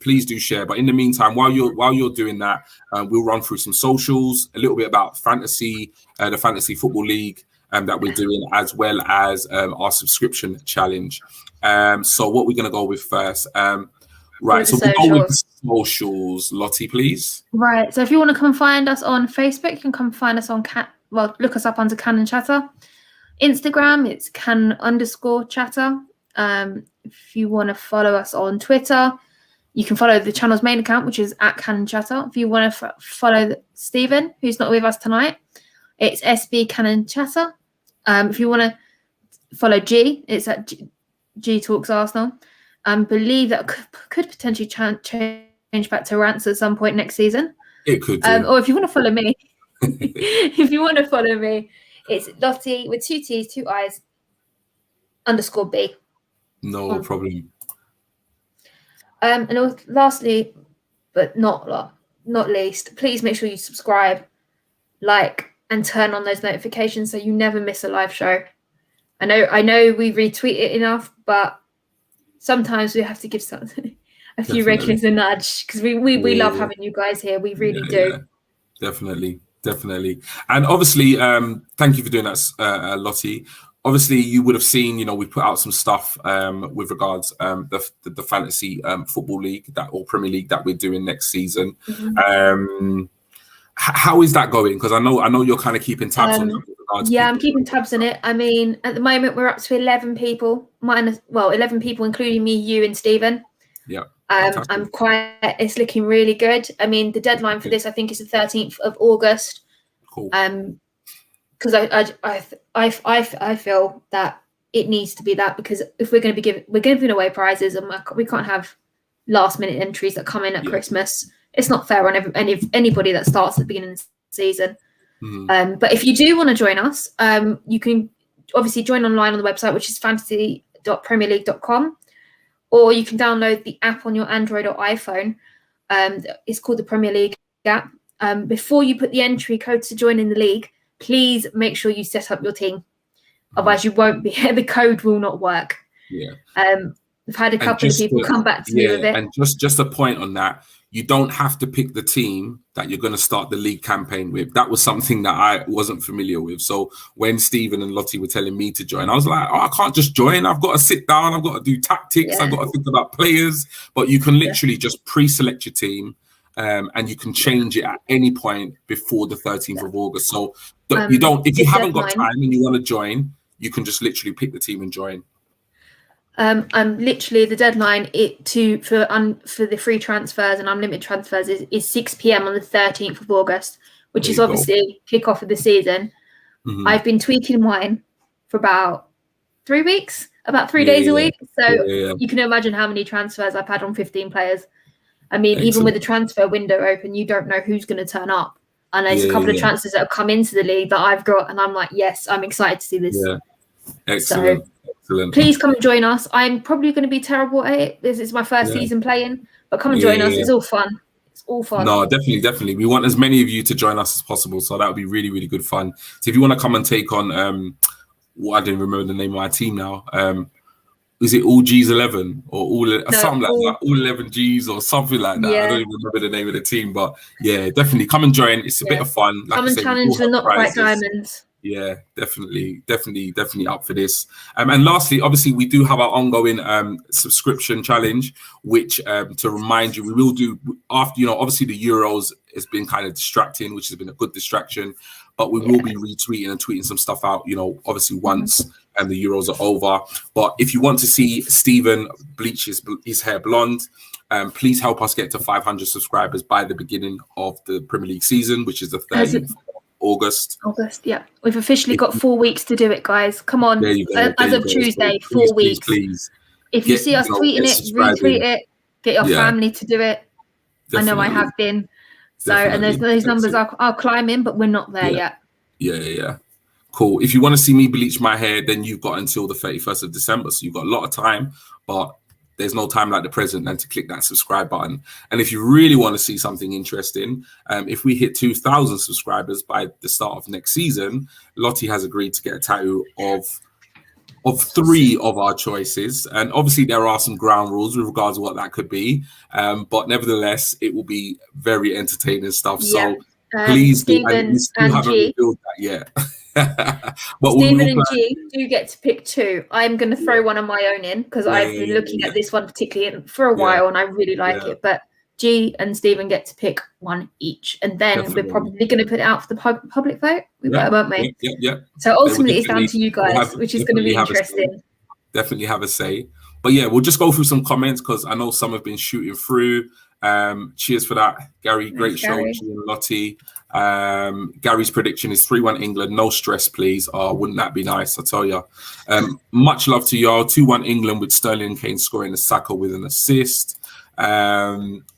Please do share. But in the meantime, while you're doing that, we'll run through some socials, a little bit about fantasy, the Fantasy Football League that we're doing, as well as our subscription challenge. So what we're going to go with first. Right, so we'll go with the socials. Lottie, please. Right, so if you want to come find us on Facebook, you can come find us on look us up under Cannon Chatter. Instagram, it's Cannon_Chatter. If you want to follow us on Twitter, you can follow the channel's main account, which is @Cannon Chatter. If you want to follow Stephen, who's not with us tonight, it's SB Cannon Chatter. If you want to follow G, it's at G Talks Arsenal. Believe that could potentially change back to Rants at some point next season. It could do. Or if you want to follow me, it's Lottie with 2 T's, 2 I's, _B. No problem. And lastly, but not least, please make sure you subscribe, like, and turn on those notifications so you never miss a live show. I know we retweet it enough, but sometimes we have to give a few regulars a nudge, because we love having you guys here. We really do. Definitely. And obviously, thank you for doing that, Lottie. Obviously, you would have seen, we put out some stuff with regards the Fantasy Football League or Premier League that we're doing next season. How is that going? Because I know you're kind of keeping tabs on it. I'm keeping tabs on it. I mean, at the moment we're up to 11 people, 11 people, including me, you, and Stephen. Yeah. It's looking really good. I mean, the deadline for this, I think, is the 13th of August. Cool. Because I feel that it needs to be that, because if we're giving away prizes, and we can't have last minute entries that come in at Christmas. It's not fair on anybody that starts at the beginning of the season. But if you do want to join us, you can obviously join online on the website, which is fantasy.premierleague.com, or you can download the app on your Android or iPhone. It's called the Premier League app. Before you put the entry code to join in the league, please make sure you set up your team. Otherwise, you won't be. The code will not work. Yeah. I've had a couple of people come back to me with it. And just a point on that. You don't have to pick the team that you're going to start the league campaign with. That was something that I wasn't familiar with. So when Stephen and Lottie were telling me to join, I was like, I can't just join. I've got to sit down. I've got to do tactics. I've got to think about players. But you can literally just pre-select your team, and you can change it at any point before the 13th of August. So you don't, if you haven't got time and you want to join, you can just literally pick the team and join. Literally the deadline for the free transfers and unlimited transfers is 6 p.m. on the 13th of August, which is obviously kick-off of the season. I've been tweaking mine for about 3 weeks, about 3 days a week. So you can imagine how many transfers I've had on 15 players. I mean, even with the transfer window open, you don't know who's going to turn up. And there's a couple of transfers that have come into the league that I've got, and I'm like, yes, I'm excited to see this. Excellent. Excellent. Please come and join us. I'm probably going to be terrible at it. This is my first season playing, but come and join us. It's all fun. It's all fun. No, definitely. We want as many of you to join us as possible. So that would be really, really good fun. So if you want to come and take on, I didn't remember the name of my team now. Is it all G's 11 or something like that? All 11 G's or something like that. I don't even remember the name of the team, but yeah, definitely come and join. It's a bit of fun. Like come and challenge the not quite diamonds. Yeah, definitely up for this. And lastly, obviously, we do have our ongoing subscription challenge, which to remind you, we will do after, obviously the Euros has been kind of distracting, which has been a good distraction, but we will be retweeting and tweeting some stuff out, obviously once the Euros are over. But if you want to see Stephen bleach his hair blonde, please help us get to 500 subscribers by the beginning of the Premier League season, which is the 30th. August, yeah. We've officially got 4 weeks to do it, guys. Come on. As of Tuesday, 4 weeks. Please. If you see us tweeting it, retweet it, get your family to do it. Definitely. I know I have been. So, and those numbers are climbing, but we're not there yet. Yeah. Cool. If you want to see me bleach my hair, then you've got until the 31st of December. So you've got a lot of time, but there's no time like the present than to click that subscribe button. And if you really want to see something interesting, if we hit 2,000 subscribers by the start of next season, Lottie has agreed to get a tattoo of 3 of our choices. And obviously there are some ground rules with regards to what that could be. But nevertheless, it will be very entertaining stuff. Yeah. So please do. And we still haven't revealed that yet. But Stephen and G do get to pick 2. I'm going to throw one of my own in because I've been looking at this one particularly for a while and I really like it. But G and Stephen get to pick 1 each, and then we're probably going to put it out for the public vote. We won't we? Yeah. So ultimately, it's down to you guys, which is going to be interesting. Definitely have a say. But yeah, we'll just go through some comments because I know some have been shooting through. Cheers for that, Gary. Great show, G and Lottie. Gary's prediction is 3-1 England. No stress, please. Oh, wouldn't that be nice? I tell you. Much love to y'all. 2-1 England with Sterling and Kane scoring a Saka with an assist.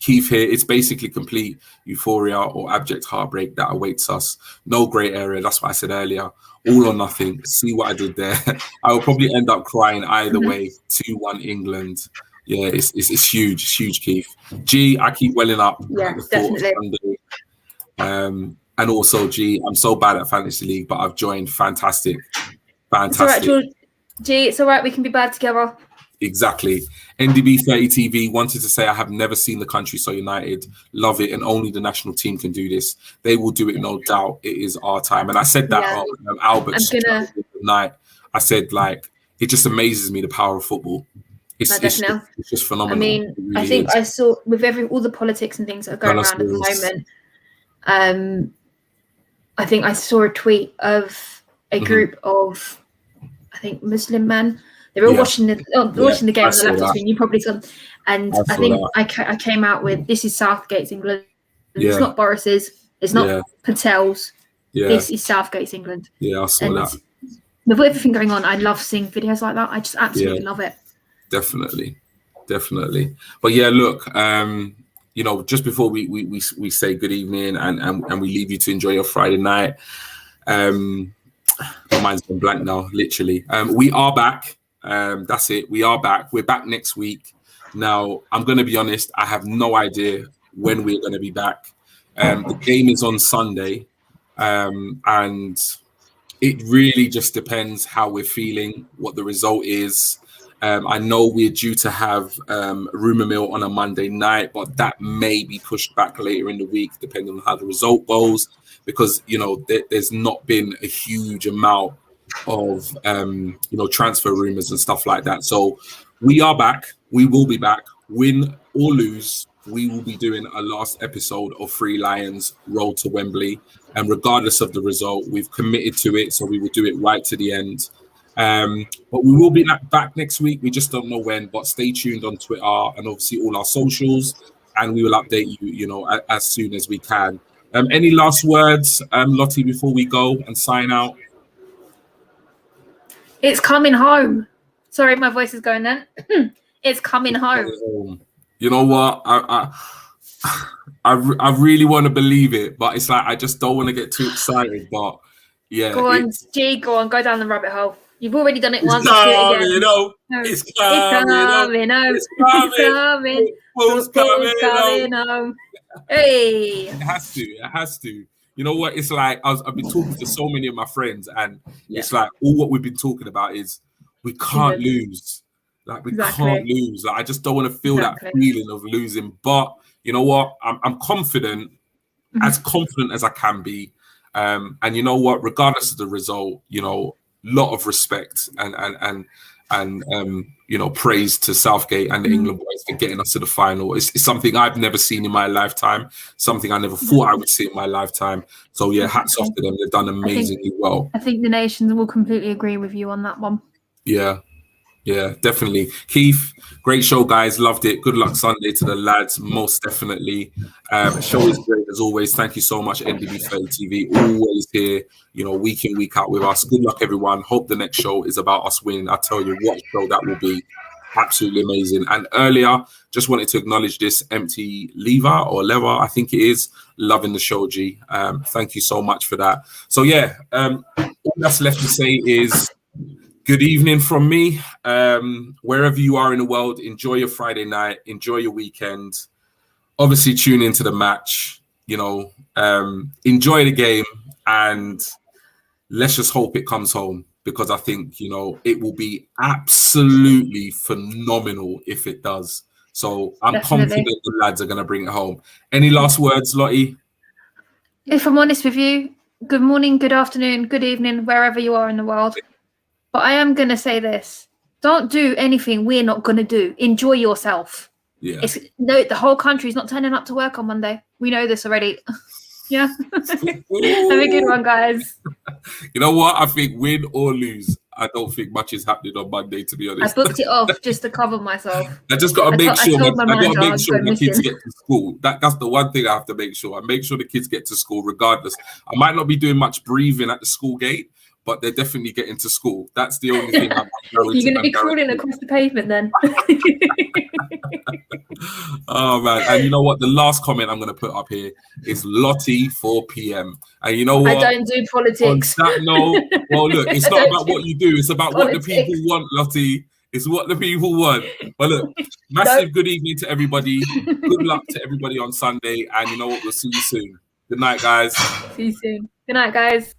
Keith here. It's basically complete euphoria or abject heartbreak that awaits us. No grey area. That's what I said earlier. All or nothing. See what I did there. I will probably end up crying either way. 2-1 England. Yeah, it's huge. It's huge, Keith. G, I keep welling up. Yeah, definitely. And also, G, I'm so bad at Fantasy League, but I've joined. Fantastic. It's all right, G, it's all right. We can be bad together. Exactly. NDB30 TV wanted to say, I have never seen the country so united. Love it. And only the national team can do this. They will do it, no doubt. It is our time. And I said that on Albert's night. I said, it just amazes me, the power of football. It's just phenomenal. I mean, really I think I saw with all the politics and things that are going around at the moment. I think I saw a tweet of a group of, I think, Muslim men. They were all watching the game on the laptop screen. You probably saw, and I think I came out with, this is Southgate's England. It's not Boris's. It's not Patel's. This is Southgate's England. Yeah, I saw that. With everything going on, I love seeing videos like that. I just absolutely love it. Definitely. But yeah, look, just before we say good evening and we leave you to enjoy your Friday night, my mind's gone blank now, literally. We are back. That's it. We are back. We're back next week. Now, I'm going to be honest, I have no idea when we're going to be back. The game is on Sunday, and it really just depends how we're feeling, what the result is. I know we're due to have Rumour Mill on a Monday night, but that may be pushed back later in the week, depending on how the result goes, because, there's not been a huge amount of, transfer rumours and stuff like that. So we are back. We will be back. Win or lose, we will be doing a last episode of Free Lions Road to Wembley. And regardless of the result, we've committed to it. So we will do it right to the end. But we will be back next week. We just don't know when, but stay tuned on Twitter and obviously all our socials, and we will update you, as soon as we can. Any last words, Lottie, before we go and sign out? It's coming home. Sorry, my voice is going then. It's coming home. You know what? I really want to believe it, but it's like I just don't want to get too excited. But yeah, go on, G. Go on. Go down the rabbit hole. You've already done it It's once. Do it again. coming, No, It's it's coming, coming home. It's It's coming. coming. Football's Football's coming coming home. Hey. It has to. It has to. You know what? It's like I've been talking to so many of my friends, and it's like all what we've been talking about is we can't lose. Like we can't lose. Like I just don't want to feel that feeling of losing. But you know what? I'm confident, as confident as I can be. And you know what? Regardless of the result, you know, lot of respect and you know, praise to Southgate and the England boys for getting us to the final. It's something I've never seen in my lifetime, something I never thought I would see in my lifetime. So yeah, hats off to them. They've done amazingly well. I think the nations will completely agree with you on that one. Yeah, definitely. Keith, great show, guys. Loved it. Good luck Sunday to the lads, most definitely. Show is great as always. Thank you so much, NDB30 TV. Always here, you know, week in, week out with us. Good luck, everyone. Hope the next show is about us winning. I tell you what show that will be. Absolutely amazing. And earlier, just wanted to acknowledge this empty lever, I think it is. Loving the show, G. Thank you so much for that. So yeah, all that's left to say is good evening from me. Wherever you are in the world, enjoy your Friday night, enjoy your weekend. Obviously, tune into the match, you know, enjoy the game, and let's just hope it comes home, because I think, you know, it will be absolutely phenomenal if it does. So I'm confident the lads are going to bring it home. Any last words, Lottie? If I'm honest with you, good morning, good afternoon, good evening, wherever you are in the world. But I am going to say this. Don't do anything we're not going to do. Enjoy yourself. Yeah. The whole country's not turning up to work on Monday. We know this already. Yeah. Have a good one, guys. You know what? I think win or lose, I don't think much is happening on Monday, to be honest. I booked it off just to cover myself. I just got to make sure my kids get to school. That's the one thing I have to make sure. I make sure the kids get to school regardless. I might not be doing much breathing at the school gate, but they're definitely getting to school. That's the only thing I'm You're going to be crawling across the pavement then. Oh, man. And you know what? The last comment I'm going to put up here is Lottie 4 p.m. And you know what? I don't do politics. On that note, well, look, it's not about what you do. It's about what the people want, Lottie. It's what the people want. But look, massive good evening to everybody. Good luck to everybody on Sunday. And you know what? We'll see you soon. Good night, guys. See you soon. Good night, guys.